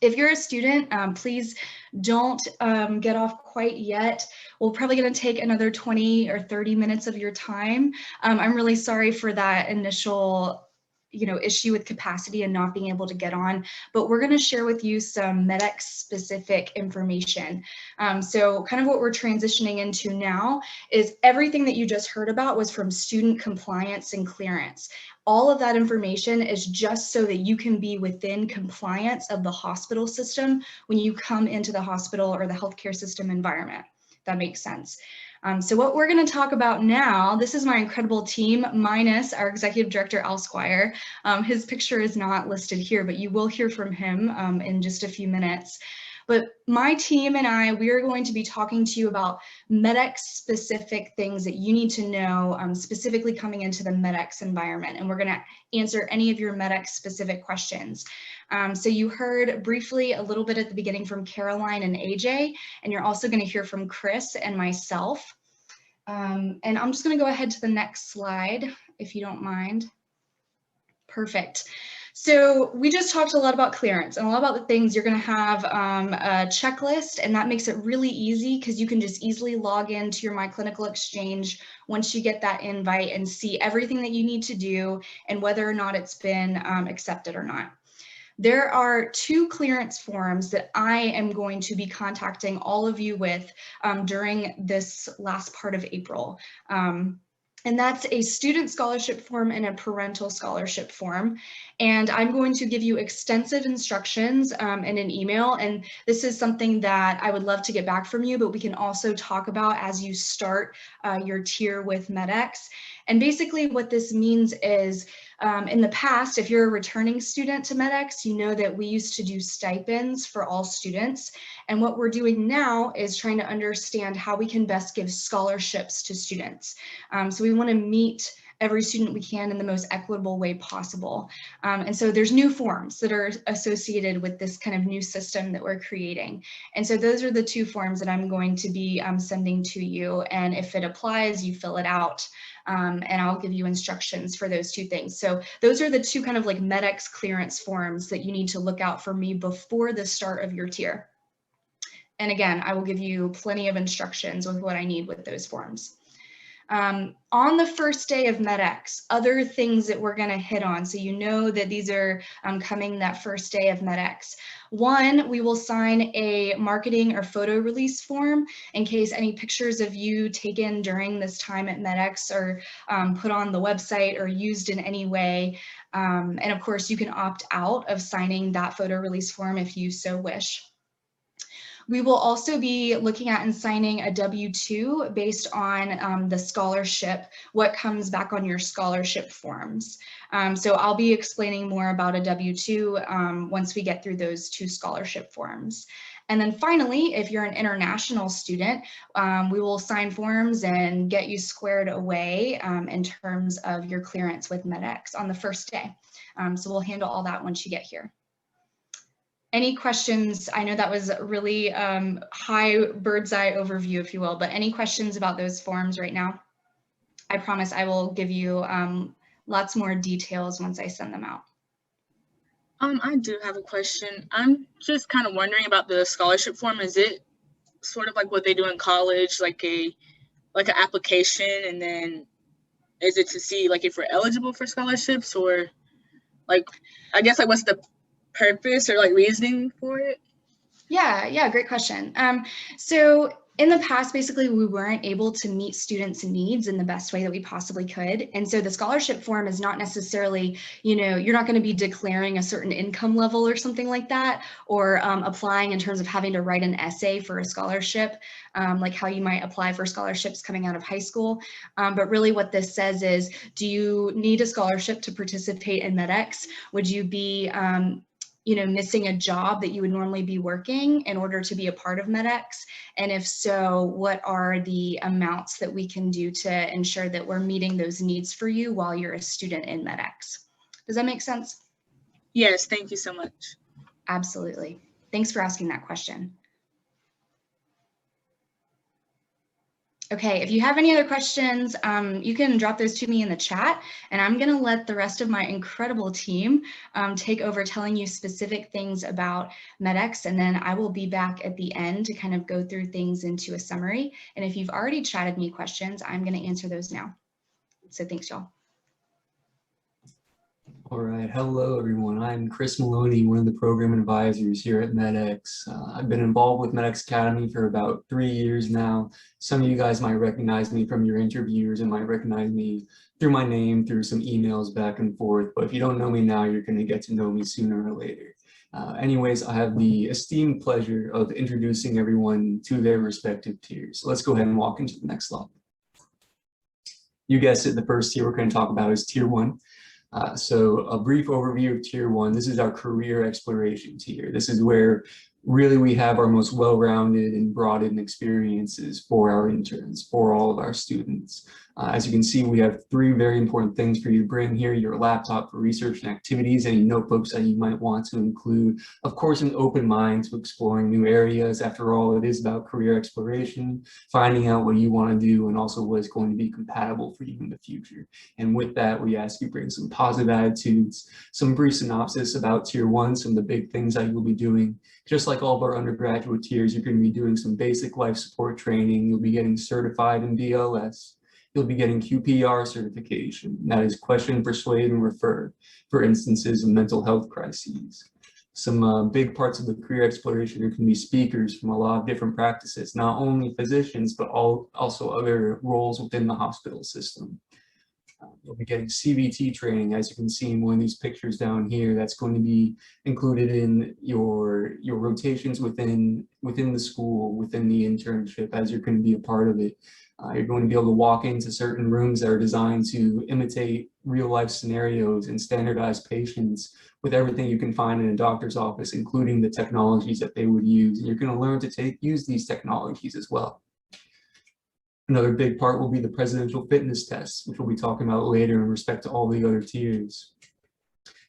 Speaker 5: If you're a student, please don't get off quite yet. We're probably going to take another 20 or 30 minutes of your time. I'm really sorry for that initial issue with capacity and not being able to get on, but we're going to share with you some MedEx specific information. So kind of what we're transitioning into now is everything that you just heard about was from student compliance and clearance. All of that information is just so that you can be within compliance of the hospital system when you come into the hospital or the healthcare system environment. That makes sense. So what we're going to talk about now, this is my incredible team minus our executive director, Al Squire. His picture is not listed here, but you will hear from him in just a few minutes. But my team and I, we are going to be talking to you about MedEx specific things that you need to know specifically coming into the MedEx environment. And we're going to answer any of your MedEx specific questions. So you heard briefly a little bit at the beginning from Caroline and AJ, and you're also going to hear from Chris and myself. And I'm just going to go ahead to the next slide, if you don't mind. Perfect. So we just talked a lot about clearance and a lot about the things you're going to have a checklist, and that makes it really easy because you can just easily log into your myClinicalExchange once you get that invite and see everything that you need to do and whether or not it's been accepted or not. There are 2 clearance forms that I am going to be contacting all of you with during this last part of April. And that's a student scholarship form and a parental scholarship form. And I'm going to give you extensive instructions in an email. And this is something that I would love to get back from you, but we can also talk about as you start your tier with MedEx. And basically what this means is in the past, if you're a returning student to MedEx, you know that we used to do stipends for all students. And what we're doing now is trying to understand how we can best give scholarships to students. So we want to meet every student we can in the most equitable way possible. And so there's new forms that are associated with this kind of new system that we're creating. And so those are the 2 forms that I'm going to be sending to you. And if it applies, you fill it out. And I'll give you instructions for those 2 things. So those are the 2 kind of MedEx clearance forms that you need to look out for me before the start of your tier. And again, I will give you plenty of instructions with what I need with those forms. On the first day of MedEx, other things that we're going to hit on, so you know that these are coming that first day of MedEx. 1, we will sign a marketing or photo release form in case any pictures of you taken during this time at MedEx are put on the website or used in any way. And of course, you can opt out of signing that photo release form if you so wish. We will also be looking at and signing a W-2 based on the scholarship, what comes back on your scholarship forms. So I'll be explaining more about a W-2 once we get through those 2 scholarship forms. And then finally, if you're an international student, we will sign forms and get you squared away in terms of your clearance with MedEx on the first day. So we'll handle all that once you get here. Any questions? I know that was a really high bird's eye overview, if you will, but any questions about those forms right now? I promise I will give you lots more details once I send them out.
Speaker 12: I do have a question. I'm just kind of wondering about the scholarship form. Is it sort of like what they do in college, like an application, and then is it to see like if we're eligible for scholarships, or like, I guess, like what's the purpose or like reasoning for it?
Speaker 5: Yeah, great question. So in the past, basically, we weren't able to meet students' needs in the best way that we possibly could. And so the scholarship form is not necessarily, you're not going to be declaring a certain income level or something like that, or applying in terms of having to write an essay for a scholarship, like how you might apply for scholarships coming out of high school. But really what this says is, do you need a scholarship to participate in MedEx? Would you be missing a job that you would normally be working in order to be a part of MedEx? And if so, what are the amounts that we can do to ensure that we're meeting those needs for you while you're a student in MedEx? Does that make sense?
Speaker 12: Yes, thank you so much.
Speaker 5: Absolutely. Thanks for asking that question. Okay, if you have any other questions, you can drop those to me in the chat, and I'm going to let the rest of my incredible team take over telling you specific things about MedEx, and then I will be back at the end to kind of go through things into a summary. And if you've already chatted me questions, I'm going to answer those now. So thanks, y'all.
Speaker 13: All right, hello everyone. I'm Chris Maloney, one of the program advisors here at MedEx. I've been involved with MedEx Academy for about 3 years now. Some of you guys might recognize me from your interviews and might recognize me through my name, through some emails back and forth. But if you don't know me now, you're going to get to know me sooner or later. Anyways, I have the esteemed pleasure of introducing everyone to their respective tiers. So let's go ahead and walk into the next slide. You guessed it, the first tier we're going to talk about is Tier 1. So a brief overview of Tier 1. This is our career exploration tier. This is where really we have our most well-rounded and broadened experiences for our interns, for all of our students. As you can see, we have 3 very important things for you to bring here: your laptop for research and activities, any notebooks that you might want to include, of course, an open mind to exploring new areas. After all, it is about career exploration, finding out what you want to do, and also what is going to be compatible for you in the future. And with that, we ask you bring some positive attitudes, some brief synopsis about Tier 1, some of the big things that you'll be doing. Just like all of our undergraduate tiers, you're going to be doing some basic life support training. You'll be getting certified in BLS. You'll be getting QPR certification. That is question, persuade, and refer for instances of mental health crises. Some big parts of the career exploration are going to be speakers from a lot of different practices, not only physicians, but also other roles within the hospital system. You'll be getting CBT training, as you can see in one of these pictures down here. That's going to be included in your rotations within the school, within the internship, as you're going to be a part of it. You're going to be able to walk into certain rooms that are designed to imitate real life scenarios and standardize patients with everything you can find in a doctor's office, including the technologies that they would use. And you're going to learn to use these technologies as well. Another big part will be the presidential fitness tests, which we'll be talking about later in respect to all the other tiers.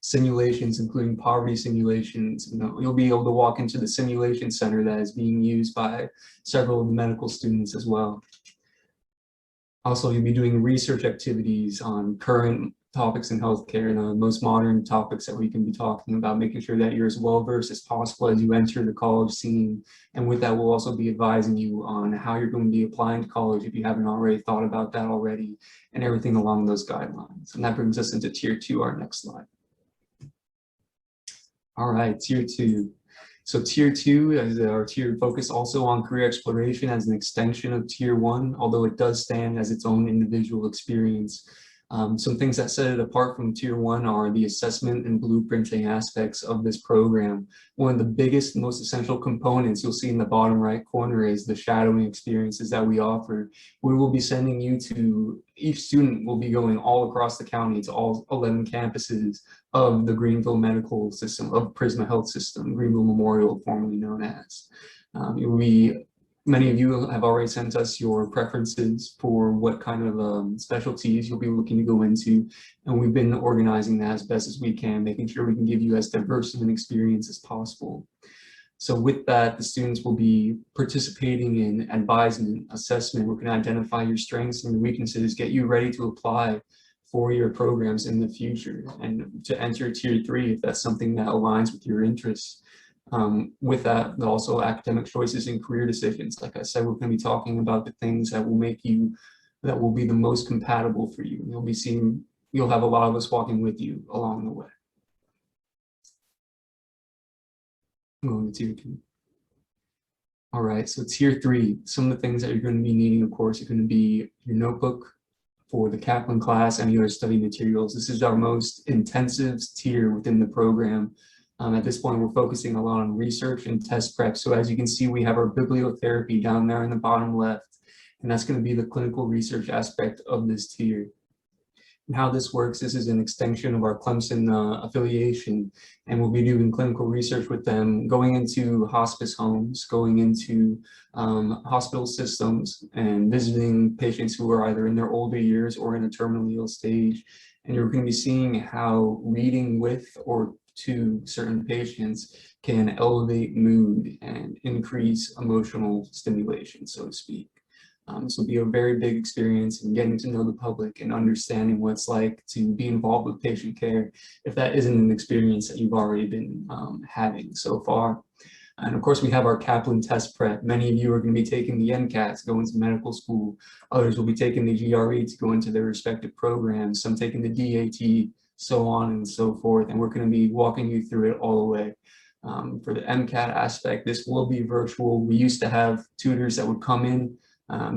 Speaker 13: Simulations, including poverty simulations. You'll be able to walk into the simulation center that is being used by several of the medical students as well. Also, you'll be doing research activities on current topics in healthcare, the most modern topics that we can be talking about, making sure that you're as well versed as possible as you enter the college scene. And with that, we'll also be advising you on how you're going to be applying to college if you haven't already thought about that already, and everything along those guidelines. And that brings us into Tier 2, our next slide. All right, Tier 2. So Tier 2 is our tier focused also on career exploration as an extension of Tier 1, although it does stand as its own individual experience. Some things that set it apart from Tier 1 are the assessment and blueprinting aspects of this program. One of the biggest, most essential components you'll see in the bottom right corner is the shadowing experiences that we offer. We will be sending you to, each student will be going all across the county to all 11 campuses of the Greenville Medical System, of Prisma Health System, Greenville Memorial, formerly known as. Many of you have already sent us your preferences for what kind of specialties you'll be looking to go into, and we've been organizing that as best as we can, making sure we can give you as diverse of an experience as possible. So with that, the students will be participating in advisement, assessment. We're going to identify your strengths and your weaknesses, get you ready to apply for your programs in the future and to enter Tier 3 if that's something that aligns with your interests. With that, also academic choices and career decisions. Like I said, we're going to be talking about the things that will make you, that will be the most compatible for you. You'll have a lot of us walking with you along the way. I'm going to Tier 2. All right, so Tier 3, some of the things that you're going to be needing, of course, are going to be your notebook for the Kaplan class and your study materials. This is our most intensive tier within the program. At this point, we're focusing a lot on research and test prep. So as you can see, we have our bibliotherapy down there in the bottom left, and that's going to be the clinical research aspect of this tier. And how this works, this is an extension of our Clemson affiliation, and we'll be doing clinical research with them, going into hospice homes, going into hospital systems, and visiting patients who are either in their older years or in a terminally ill stage. And you're going to be seeing how reading with or to certain patients can elevate mood and increase emotional stimulation, so to speak. This will be a very big experience in getting to know the public and understanding what it's like to be involved with patient care, if that isn't an experience that you've already been having so far. And of course, we have our Kaplan test prep. Many of you are going to be taking the MCAT to go into medical school. Others will be taking the GRE to go into their respective programs. Some taking the DAT, so on and so forth. And we're going to be walking you through it all the way. For the MCAT aspect, this will be virtual. We used to have tutors that would come in,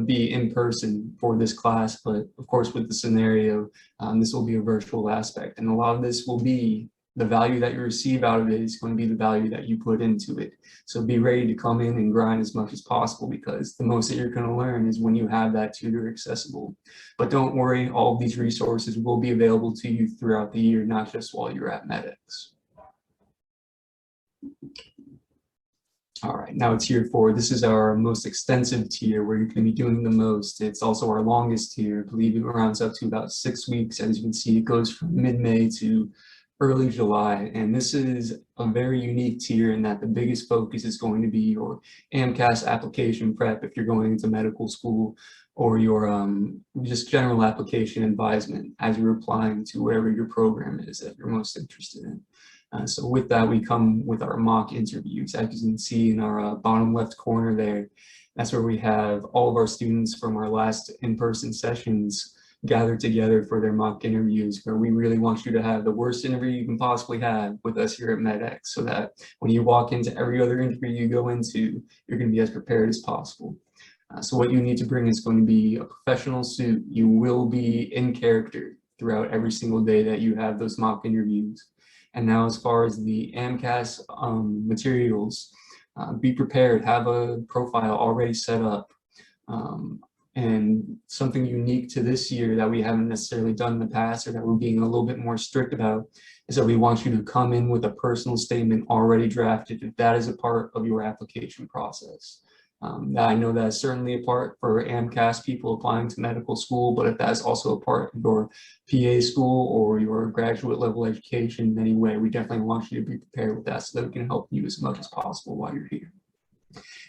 Speaker 13: be in person for this class, but of course with the scenario, this will be a virtual aspect. And a lot of this will be the value that you receive out of it is going to be the value that you put into it. So be ready to come in and grind as much as possible, because the most that you're going to learn is when you have that tutor accessible. But don't worry, all of these resources will be available to you throughout the year, not just while you're at MedEx. All right, now Tier 4. This is our most extensive tier where you're going to be doing the most. It's also our longest tier. I believe it rounds up to about 6 weeks. As you can see, it goes from mid-May to early July. And this is a very unique tier in that the biggest focus is going to be your AMCAS application prep if you're going into medical school, or your just general application advisement as you're applying to wherever your program is that you're most interested in. So with that, we come with our mock interviews. As you can see in our bottom left corner there, that's where we have all of our students from our last in-person sessions gathered together for their mock interviews, where we really want you to have the worst interview you can possibly have with us here at MedEx, so that when you walk into every other interview you go into, you're going to be as prepared as possible. So what you need to bring is going to be a professional suit. You will be in character throughout every single day that you have those mock interviews. And now, as far as the AMCAS materials, be prepared, have a profile already set up. And something unique to this year that we haven't necessarily done in the past, or that we're being a little bit more strict about, is that we want you to come in with a personal statement already drafted, if that is a part of your application process. I know that's certainly a part for AMCAS people applying to medical school, but if that's also a part of your PA school or your graduate level education in any way, we definitely want you to be prepared with that so that we can help you as much as possible while you're here.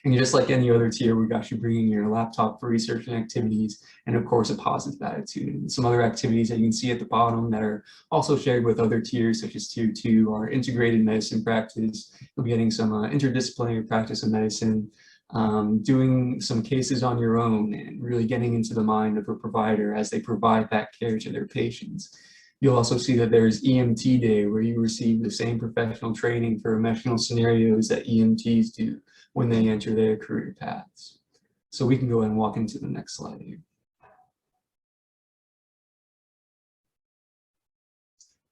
Speaker 13: And just like any other tier, we got you bringing your laptop for research and activities, and of course a positive attitude. And some other activities that you can see at the bottom that are also shared with other tiers, such as Tier 2, are integrated medicine practice. You'll be getting some interdisciplinary practice of medicine, doing some cases on your own, and really getting into the mind of a provider as they provide that care to their patients. You'll also see that there's EMT Day, where you receive the same professional training for emotional scenarios that EMTs do when they enter their career paths. So we can go ahead and walk into the next slide here.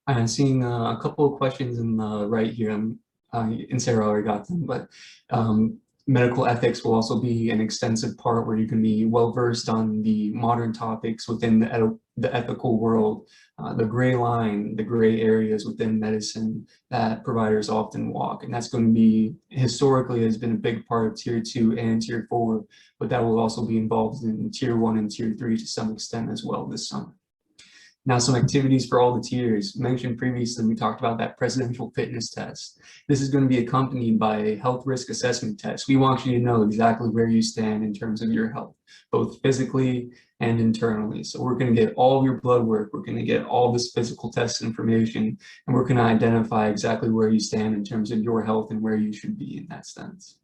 Speaker 13: I'm seeing a couple of questions in the right here, and Sarah already got them, but medical ethics will also be an extensive part where you can be well versed on the modern topics within the ethical world, the gray line, the gray areas within medicine that providers often walk. And that's going to be, historically, has been a big part of Tier 2 and Tier 4, but that will also be involved in Tier 1 and Tier 3 to some extent as well this summer. Now, some activities for all the tiers. Mentioned previously, we talked about that presidential fitness test. This is going to be accompanied by a health risk assessment test. We want you to know exactly where you stand in terms of your health, both physically and internally. So we're going to get all of your blood work, we're going to get all this physical test information, and we're going to identify exactly where you stand in terms of your health and where you should be in that sense.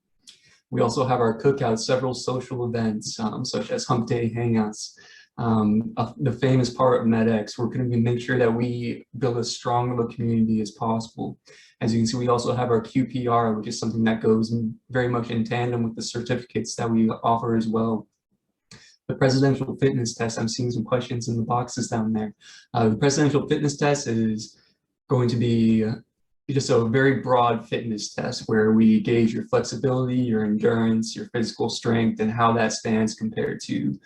Speaker 13: We also have our cookouts, several social events, such as Hump Day Hangouts. The famous part of MedEx, we're going to make sure that we build as strong of a community as possible. As you can see, we also have our QPR, which is something that goes very much in tandem with the certificates that we offer as well. The presidential fitness test, I'm seeing some questions in the boxes down there. The presidential fitness test is going to be just a very broad fitness test where we gauge your flexibility, your endurance, your physical strength, and how that stands compared to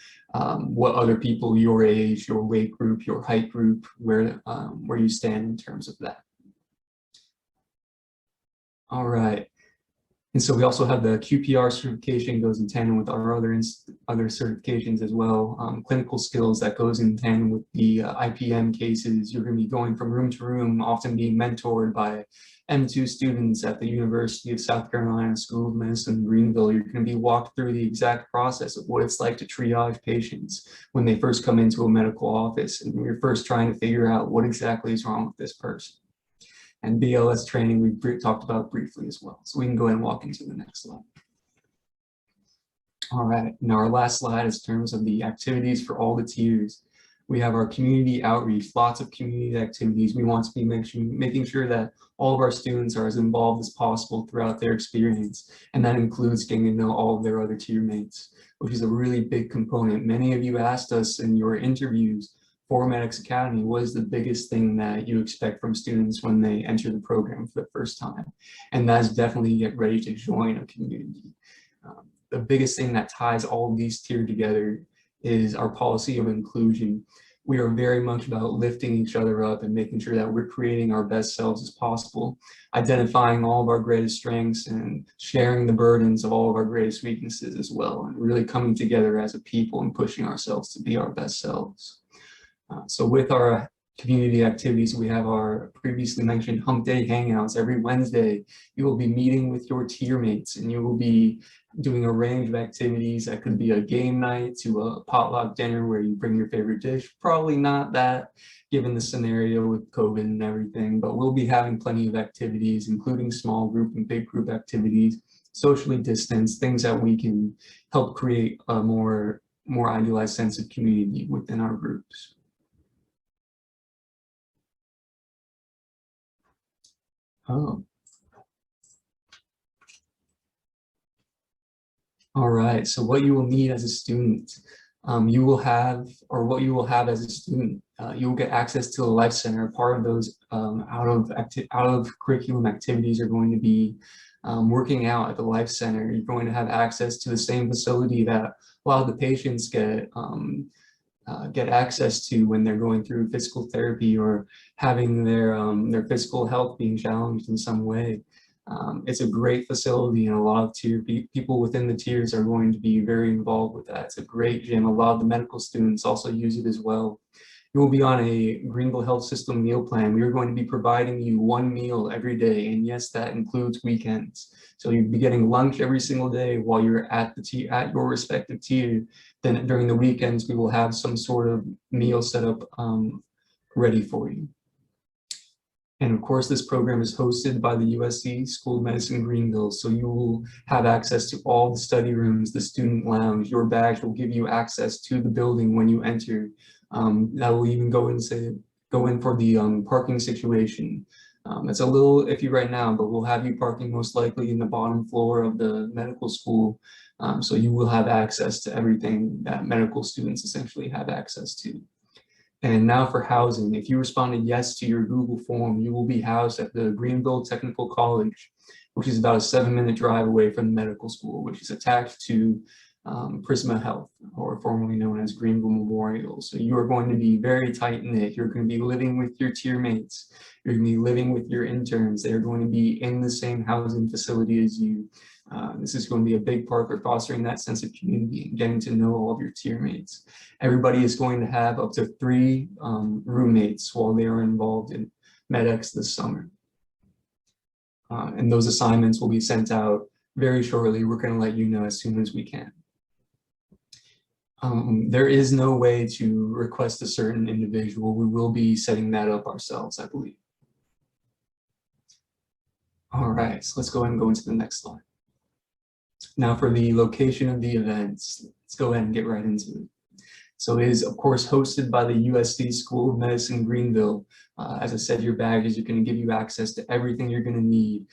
Speaker 13: what other people your age, your weight group, your height group, where you stand in terms of that. All right. And so we also have the QPR certification goes in tandem with our other certifications as well. Clinical skills that goes in tandem with the IPM cases. You're going to be going from room to room, often being mentored by M2 students at the University of South Carolina School of Medicine in Greenville. You're going to be walked through the exact process of what it's like to triage patients when they first come into a medical office and you're first trying to figure out what exactly is wrong with this person. And BLS training we talked about briefly as well. So we can go ahead and walk into the next slide. All right, now our last slide is in terms of the activities for all the tiers. We have our community outreach, lots of community activities. We want to be making sure that all of our students are as involved as possible throughout their experience. And that includes getting to know all of their other tier mates, which is a really big component. Many of you asked us in your interviews for MedEx Academy, what is the biggest thing that you expect from students when they enter the program for the first time? And that is definitely get ready to join a community. The biggest thing that ties all of these tiers together is our policy of inclusion. We are very much about lifting each other up and making sure that we're creating our best selves as possible, identifying all of our greatest strengths and sharing the burdens of all of our greatest weaknesses as well, and really coming together as a people and pushing ourselves to be our best selves. So with our community activities, we have our previously mentioned Hump Day Hangouts. Every Wednesday, you will be meeting with your tier mates and you will be doing a range of activities. That could be a game night to a potluck dinner where you bring your favorite dish. Probably not that given the scenario with COVID and everything, but we'll be having plenty of activities, including small group and big group activities, socially distanced, things that we can help create a more idealized sense of community within our groups. Oh. All right, so what you will need as a student, you will have as a student, you will get access to the Life Center. Part of those out of curriculum activities are going to be working out at the Life Center. You're going to have access to the same facility that a lot of the patients get access to when they're going through physical therapy or having their physical health being challenged in some way. It's a great facility, and a lot of people within the tiers are going to be very involved with that. It's a great gym. A lot of the medical students also use it as well. You will be on a Greenville Health System meal plan. We are going to be providing you one meal every day, and yes, that includes weekends. So you'll be getting lunch every single day while you're at your respective tier. Then during the weekends, we will have some sort of meal set up ready for you. And of course, this program is hosted by the USC School of Medicine Greenville, so you will have access to all the study rooms, the student lounge. Your badge will give you access to the building when you enter. That will even go in for the parking situation. It's a little iffy right now, but we'll have you parking most likely in the bottom floor of the medical school. So you will have access to everything that medical students essentially have access to. And now for housing, if you responded yes to your Google form, you will be housed at the Greenville Technical College, which is about a 7-minute drive away from the medical school, which is attached to Prisma Health, or formerly known as Greenville Memorial. So you are going to be very tight knit. You're going to be living with your tier mates. You're going to be living with your interns. They're going to be in the same housing facility as you. This is going to be a big part for fostering that sense of community and getting to know all of your tier mates. Everybody is going to have up to 3 roommates while they are involved in MedEx this summer. And those assignments will be sent out very shortly. We're going to let you know as soon as we can. There is no way to request a certain individual. We will be setting that up ourselves, I believe. All right, so let's go ahead and go into the next slide. Now for the location of the events, let's go ahead and get right into it. So it is, of course, hosted by the USD School of Medicine Greenville. As I said, your badges are going to give you access to everything you're going to need.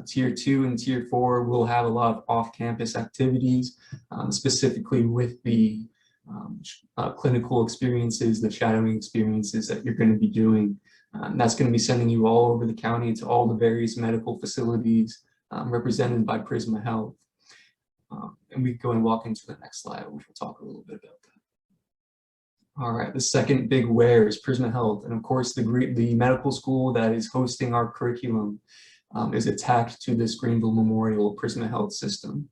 Speaker 13: Tier 2 and Tier 4 will have a lot of off-campus activities, specifically with the clinical experiences, the shadowing experiences that you're going to be doing. And that's going to be sending you all over the county to all the various medical facilities represented by Prisma Health. And we can go and walk into the next slide, which we'll talk a little bit about that. All right, the second big where is Prisma Health. And of course, the medical school that is hosting our curriculum is attached to this Greenville Memorial Prisma Health system.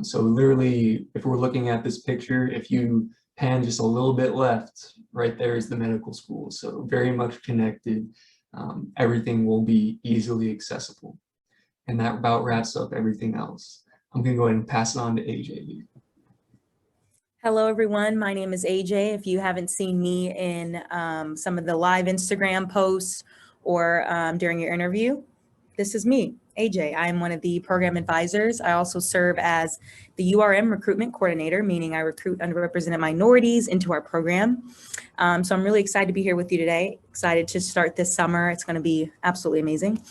Speaker 13: So literally, if we're looking at this picture, if you pan just a little bit left, right there is the medical school. So very much connected. Everything will be easily accessible. And that about wraps up everything else. I'm going to go ahead and pass it on to AJ.
Speaker 14: Hello, everyone. My name is AJ. If you haven't seen me in some of the live Instagram posts or during your interview, this is me, AJ. I'm one of the program advisors. I also serve as the URM recruitment coordinator, meaning I recruit underrepresented minorities into our program. So I'm really excited to be here with you today. Excited to start this summer. It's going to be absolutely amazing.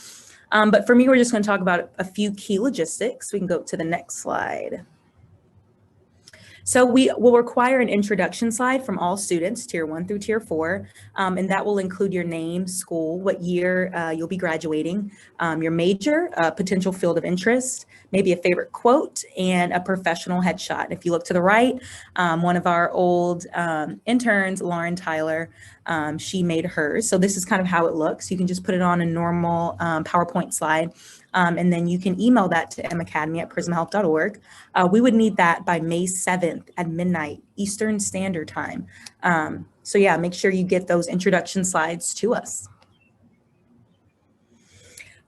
Speaker 14: But for me, we're just going to talk about a few key logistics. We can go to the next slide. So we will require an introduction slide from all students, Tier 1 through Tier 4, and that will include your name, school, what year you'll be graduating, your major, potential field of interest, maybe a favorite quote, and a professional headshot. If you look to the right, one of our old interns, Lauren Tyler, she made hers. So this is kind of how it looks. You can just put it on a normal PowerPoint slide. And then you can email that to macademy@prismahealth.org. We would need that by May 7th at midnight Eastern Standard Time. So yeah, make sure you get those introduction slides to us.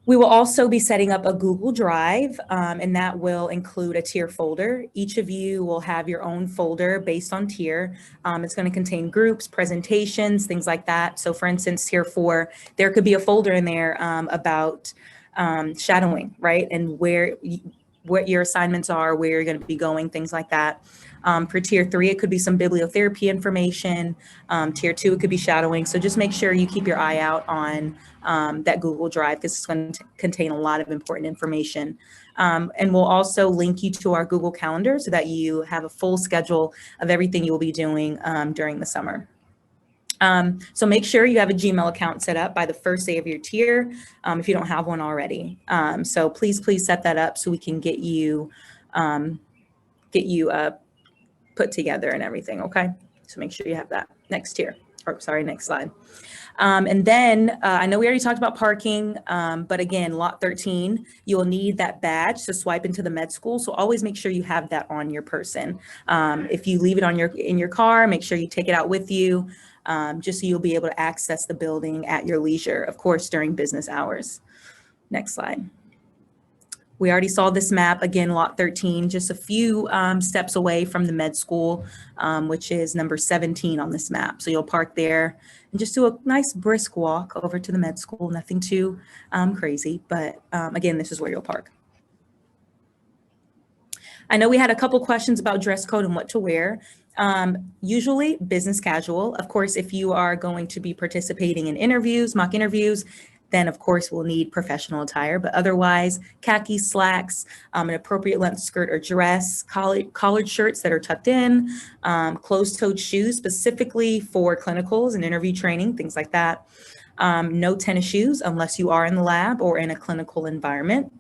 Speaker 14: We will also be setting up a Google Drive, and that will include a tier folder. Each of you will have your own folder based on tier. It's going to contain groups, presentations, things like that. So for instance, Tier 4, there could be a folder in there about shadowing, right? And what your assignments are, where you're going to be going, things like that. For Tier 3, it could be some bibliotherapy information. Tier 2, it could be shadowing. So just make sure you keep your eye out on that Google Drive, because it's going to contain a lot of important information. And we'll also link you to our Google Calendar so that you have a full schedule of everything you will be doing during the summer. So make sure you have a Gmail account set up by the first day of your tier if you don't have one already. So please set that up so we can get you put together and everything, okay? So make sure you have that. Next tier, or sorry, next slide. And then I know we already talked about parking, but again, lot 13, you will need that badge to swipe into the med school. So always make sure you have that on your person. If you leave it on in your car, make sure you take it out with you. Just so you'll be able to access the building at your leisure, of course, during business hours. Next slide. We already saw this map, again, lot 13, just a few steps away from the med school, which is number 17 on this map. So you'll park there and just do a nice brisk walk over to the med school, nothing too crazy, but again, this is where you'll park. I know we had a couple questions about dress code and what to wear. Usually business casual. Of course, if you are going to be participating in interviews, mock interviews, then of course we'll need professional attire, but otherwise khaki slacks, an appropriate length skirt or dress, collared shirts that are tucked in, closed-toed shoes specifically for clinicals and interview training, things like that. No tennis shoes unless you are in the lab or in a clinical environment.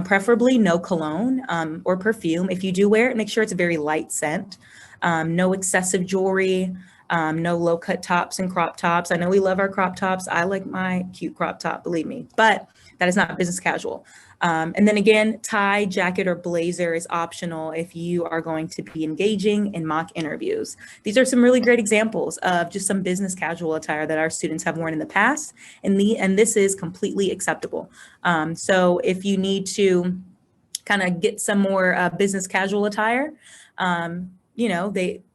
Speaker 14: Preferably no cologne or perfume. If you do wear it, make sure it's a very light scent. No excessive jewelry, no low-cut tops and crop tops. I know we love our crop tops. I like my cute crop top, believe me, but that is not business casual. And then again, tie, jacket, or blazer is optional if you are going to be engaging in mock interviews. These are some really great examples of just some business casual attire that our students have worn in the past, and this is completely acceptable. So if you need to kind of get some more business casual attire, you know,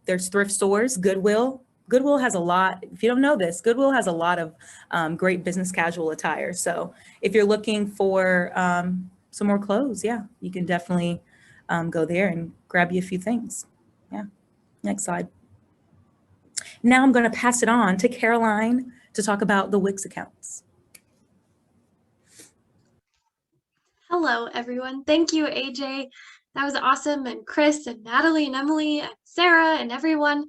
Speaker 14: there's thrift stores, Goodwill. Goodwill has a lot, if you don't know this, Goodwill has a lot of great business casual attire. So if you're looking for some more clothes, yeah, you can definitely go there and grab you a few things. Yeah, next slide. Now I'm gonna pass it on to Caroline to talk about the Wix accounts.
Speaker 1: Hello, everyone. Thank you, AJ. That was awesome. And Chris and Natalie and Emily and Sarah and everyone.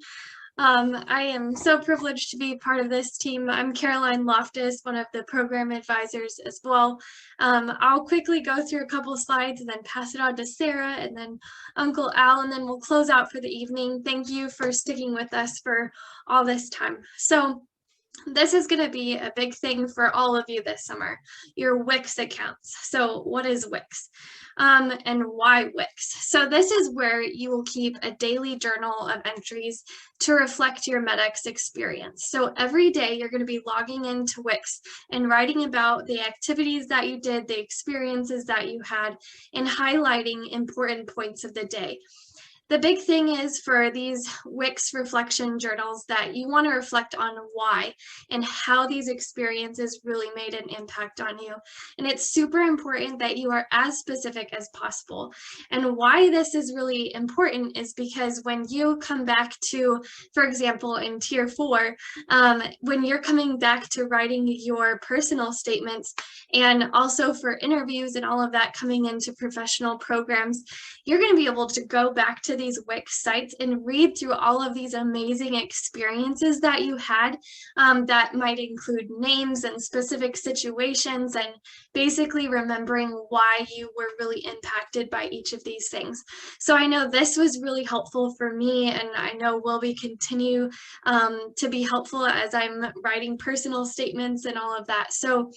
Speaker 1: I am so privileged to be part of this team. I'm Caroline Loftus, one of the program advisors as well. I'll quickly go through a couple of slides and then pass it on to Sarah and then Uncle Al, and then we'll close out for the evening. Thank you for sticking with us for all this time. So this is going to be a big thing for all of you this summer, your Wix accounts. So what is Wix? And why Wix? So this is where you will keep a daily journal of entries to reflect your MedEx experience. So every day you're going to be logging into Wix and writing about the activities that you did, the experiences that you had, and highlighting important points of the day. The big thing is for these Wix reflection journals that you want to reflect on why and how these experiences really made an impact on you. And it's super important that you are as specific as possible. And why this is really important is because when you come back to, for example, in Tier 4, when you're coming back to writing your personal statements and also for interviews and all of that coming into professional programs, you're going to be able to go back to these Wix sites and read through all of these amazing experiences that you had that might include names and specific situations and basically remembering why you were really impacted by each of these things. So I know this was really helpful for me, and I know will be continue to be helpful as I'm writing personal statements and all of that. So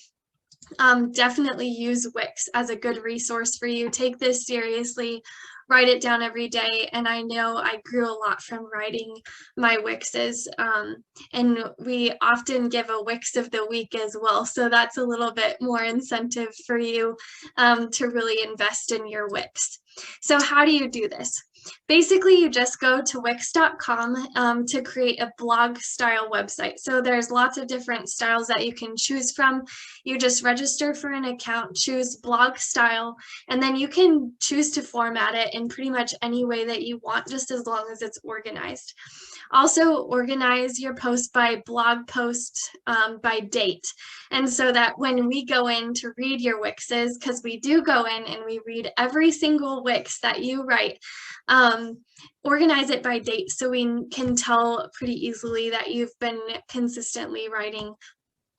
Speaker 1: definitely use Wix as a good resource for you. Take this seriously, write it down every day. And I know I grew a lot from writing my Wixes. And we often give a Wix of the week as well. So that's a little bit more incentive for you to really invest in your Wix. So how do you do this? Basically, you just go to wix.com to create a blog style website. So there's lots of different styles that you can choose from. You just register for an account, choose blog style, and then you can choose to format it in pretty much any way that you want, just as long as it's organized. Also organize your post by blog post by date. And so that when we go in to read your Wixes, because we do go in and we read every single Wix that you write, organize it by date so we can tell pretty easily that you've been consistently writing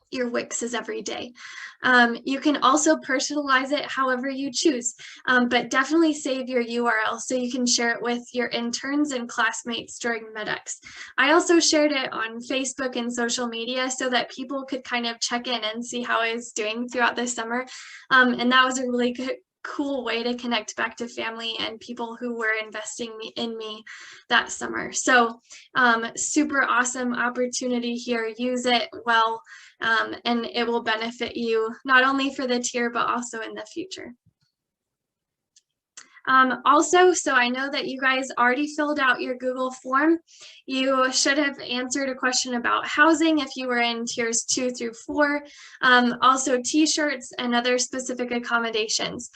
Speaker 1: your Wixes every day. You can also personalize it however you choose, but definitely save your URL so you can share it with your interns and classmates during MedEx. I also shared it on Facebook and social media so that people could kind of check in and see how I was doing throughout the summer. And that was a really cool way to connect back to family and people who were investing in me that summer. So super awesome opportunity here. Use it well, and it will benefit you not only for the tier, but also in the future. Also, so I know that you guys already filled out your Google form. You should have answered a question about housing if you were in tiers 2 through 4, also t-shirts and other specific accommodations.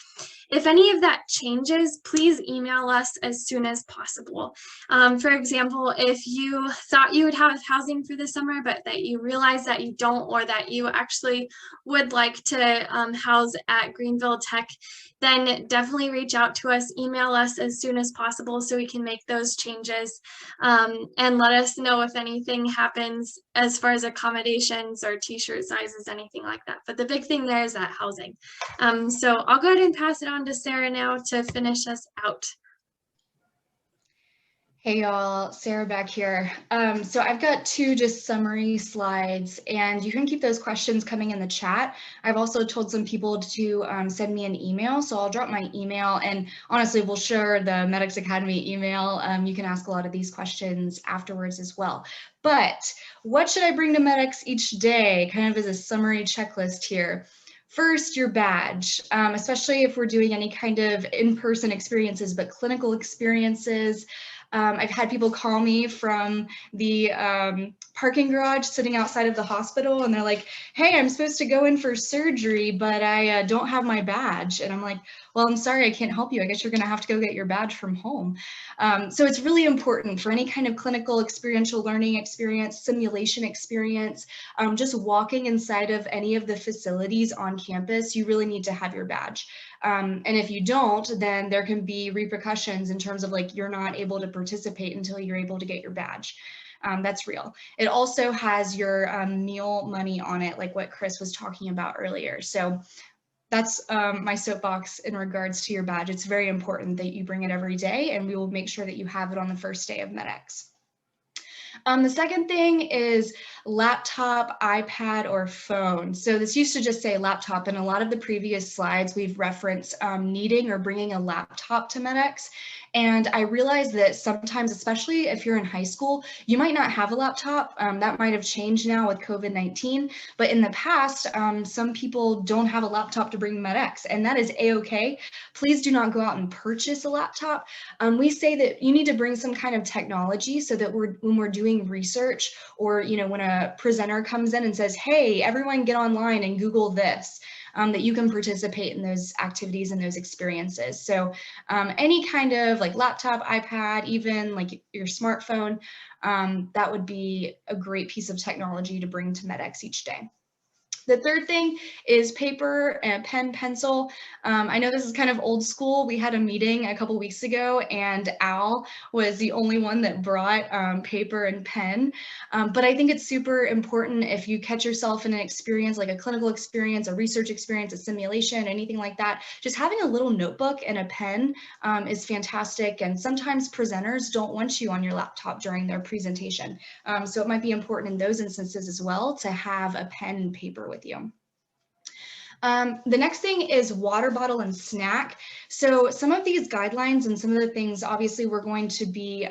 Speaker 1: if any of that changes, please email us as soon as possible. For example, if you thought you would have housing for the summer, but that you realize that you don't, or that you actually would like to house at Greenville Tech, then definitely reach out to us, email us as soon as possible so we can make those changes, and let us know if anything happens as far as accommodations or t-shirt sizes, anything like that. But the big thing there is that housing. So I'll go ahead and pass it on to Sarah now to finish us out.
Speaker 5: Hey y'all, Sarah back here. So I've got 2 just summary slides, and you can keep those questions coming in the chat. I've also told some people to send me an email, so I'll drop my email, and honestly, we'll share the MedEx Academy email. You can ask a lot of these questions afterwards as well. But what should I bring to MedEx each day, kind of as a summary checklist here? First, your badge, especially if we're doing any kind of in-person experiences, but clinical experiences. I've had people call me from the parking garage sitting outside of the hospital, and they're like, hey, I'm supposed to go in for surgery, but I don't have my badge. And I'm like, well, I'm sorry, I can't help you. I guess you're gonna have to go get your badge from home. So it's really important for any kind of clinical experiential learning experience, simulation experience, just walking inside of any of the facilities on campus, you really need to have your badge. And if you don't, then there can be repercussions in terms of like, you're not able to participate until you're able to get your badge. That's real. It also has your meal money on it, like what Chris was talking about earlier. So that's my soapbox in regards to your badge. It's very important that you bring it every day, and we will make sure that you have it on the first day of MedEx. The second thing is laptop, iPad, or phone. So this used to just say laptop. In a lot of the previous slides, we've referenced needing or bringing a laptop to MedEx. And I realized that sometimes, especially if you're in high school, you might not have a laptop. That might have changed now with COVID-19. But in the past, some people don't have a laptop to bring MedEx, and that is a-okay. Please do not go out and purchase a laptop. We say that you need to bring some kind of technology so that when we're doing research, or when a presenter comes in and says, hey, everyone get online and Google this, that you can participate in those activities and those experiences. So any kind of like laptop, iPad, even like your smartphone, that would be a great piece of technology to bring to MedEx each day. The third thing is paper and pen, pencil. I know this is kind of old school. We had a meeting a couple weeks ago, and Al was the only one that brought paper and pen. But I think it's super important if you catch yourself in an experience, like a clinical experience, a research experience, a simulation, anything like that, just having a little notebook and a pen is fantastic. And sometimes presenters don't want you on your laptop during their presentation. So it might be important in those instances as well to have a pen and paper with you. The next thing is water bottle and snack. So some of these guidelines and some of the things, obviously we're going to be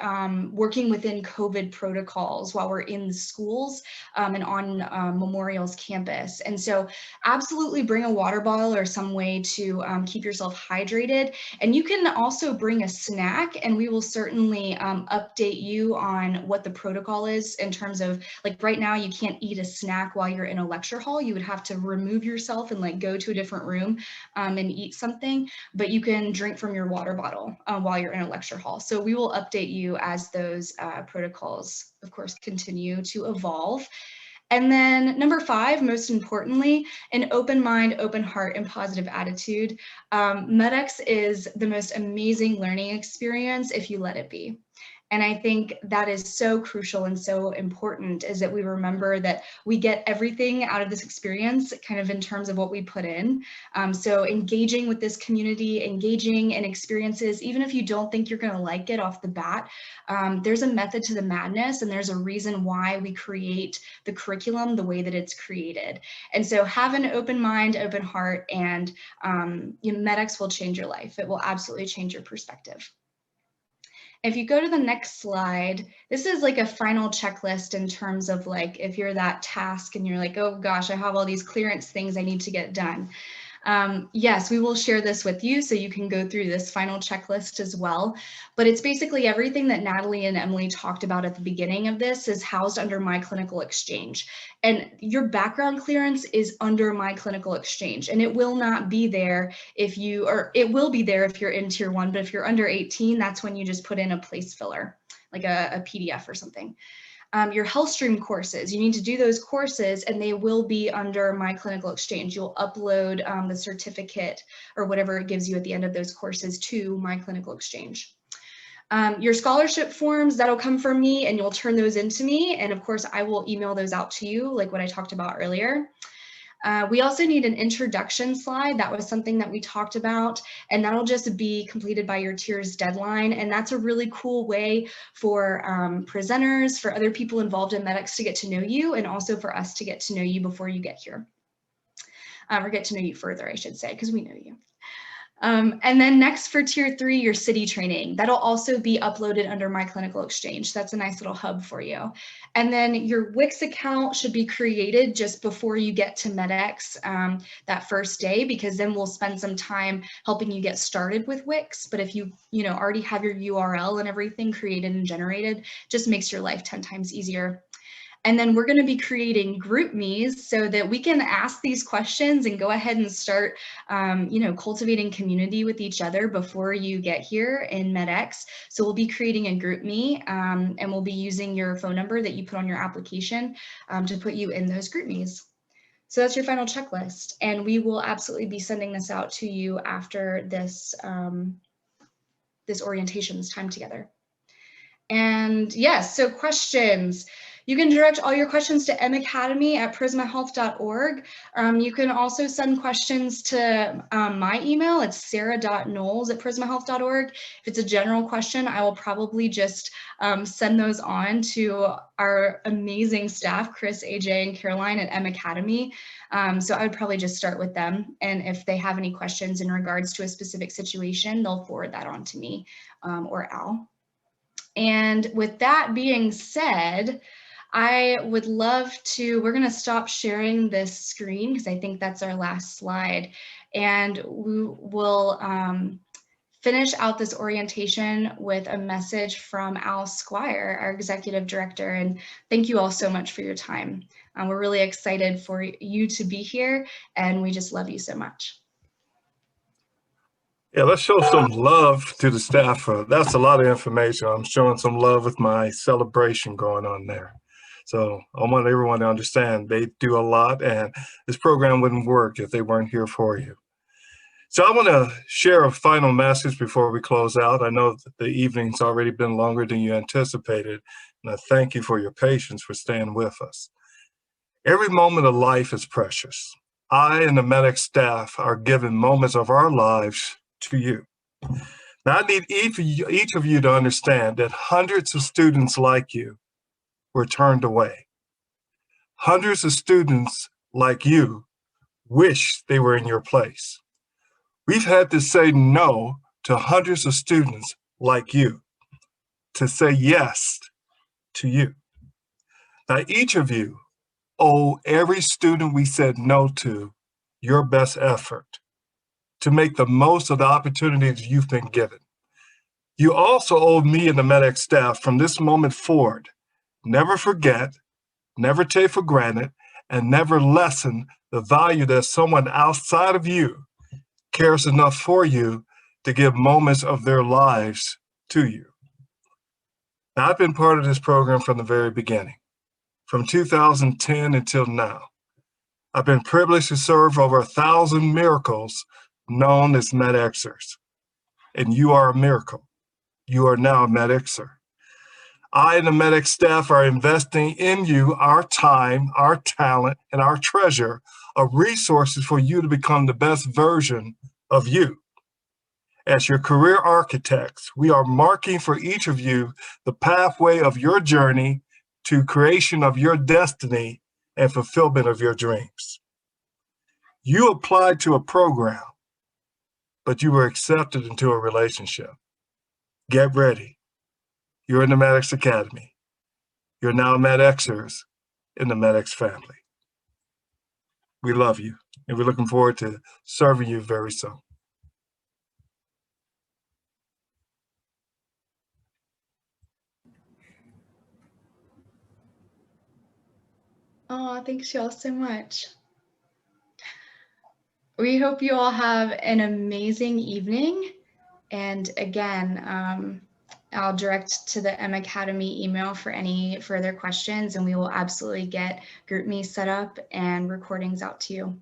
Speaker 5: working within COVID protocols while we're in the schools and on Memorial's campus. And so absolutely bring a water bottle or some way to keep yourself hydrated. And you can also bring a snack, and we will certainly update you on what the protocol is in terms of, like, right now you can't eat a snack while you're in a lecture hall. You would have to remove yourself and like go to a different room and eat something, but you can drink from your water bottle while you're in a lecture hall. So we will update you as those protocols, of course, continue to evolve. And then number 5, most importantly, an open mind, open heart, and positive attitude. MedEx is the most amazing learning experience if you let it be. And I think that is so crucial and so important, is that we remember that we get everything out of this experience kind of in terms of what we put in. So engaging with this community, engaging in experiences, even if you don't think you're going to like it off the bat, there's a method to the madness, and there's a reason why we create the curriculum the way that it's created. And so have an open mind, open heart, and MedEx will change your life. It will absolutely change your perspective. If you go to the next slide, this is like a final checklist in terms of like, if you're that task and you're like, oh gosh, I have all these clearance things I need to get done. Yes, we will share this with you so you can go through this final checklist as well. But it's basically everything that Natalie and Emily talked about at the beginning of this is housed under myClinicalExchange. And your background clearance is under myClinicalExchange, and it will not be there if you, or it will be there if you're in tier 1, but if you're under 18, that's when you just put in a place filler, like a PDF or something. Your HealthStream courses, you need to do those courses and they will be under myClinicalExchange. You'll upload the certificate or whatever it gives you at the end of those courses to myClinicalExchange. Your scholarship forms, that'll come from me and you'll turn those into me. And of course, I will email those out to you like what I talked about earlier. We also need an introduction slide. That was something that we talked about, and that'll just be completed by your tiers deadline. And that's a really cool way for presenters, for other people involved in MedEx to get to know you, and also for us to get to know you before you get here. Or get to know you further, I should say, because we know you. And then next for tier 3, your CITI training. That'll also be uploaded under myClinicalExchange. That's a nice little hub for you. And then your Wix account should be created just before you get to MedEx that first day, because then we'll spend some time helping you get started with Wix. But if you already have your URL and everything created and generated, just makes your life 10 times easier. And then we're going to be creating GroupMes so that we can ask these questions and go ahead and start, cultivating community with each other before you get here in MedEx. So we'll be creating a GroupMe and we'll be using your phone number that you put on your application to put you in those GroupMes. So that's your final checklist. And we will absolutely be sending this out to you after this, this orientation, this time together. And yes, so questions. You can direct all your questions to macademy@prismahealth.org. You can also send questions to my email. It's sarah.knowles@prismahealth.org. If it's a general question, I will probably just send those on to our amazing staff, Chris, AJ, and Caroline at MAcademy. So I would probably just start with them. And if they have any questions in regards to a specific situation, they'll forward that on to me or Al. And with that being said, I would love to, we're going to stop sharing this screen because I think that's our last slide. And we will finish out this orientation with a message from Al Squire, our executive director. And thank you all so much for your time. We're really excited for you to be here, and we just love you so much.
Speaker 15: Yeah, let's show some love to the staff. That's a lot of information. I'm showing some love with my celebration going on there. So I want everyone to understand they do a lot, and this program wouldn't work if they weren't here for you. So I want to share a final message before we close out. I know that the evening's already been longer than you anticipated, and I thank you for your patience for staying with us. Every moment of life is precious. I and the MedEx staff are giving moments of our lives to you. Now I need each of you to understand that hundreds of students like you were turned away. Hundreds of students like you wish they were in your place. We've had to say no to hundreds of students like you to say yes to you. Now, each of you owe every student we said no to your best effort to make the most of the opportunities you've been given. You also owe me and the MedEx staff from this moment forward. Never forget, never take for granted, and never lessen the value that someone outside of you cares enough for you to give moments of their lives to you. Now, I've been part of this program from the very beginning, from 2010 until now. I've been privileged to serve over 1,000 miracles known as MedExers, and you are a miracle. You are now a MedExer. I and the MedEx staff are investing in you our time, our talent, and our treasure of resources for you to become the best version of you. As your career architects, we are marking for each of you the pathway of your journey to creation of your destiny and fulfillment of your dreams. You applied to a program, but you were accepted into a relationship. Get ready. You're in the MedEx Academy. You're now MedExers in the MedEx family. We love you. And we're looking forward to serving you very soon.
Speaker 5: Oh, thanks y'all so much. We hope you all have an amazing evening. And again, I'll direct to the MAcademy email for any further questions, and we will absolutely get GroupMe set up and recordings out to you.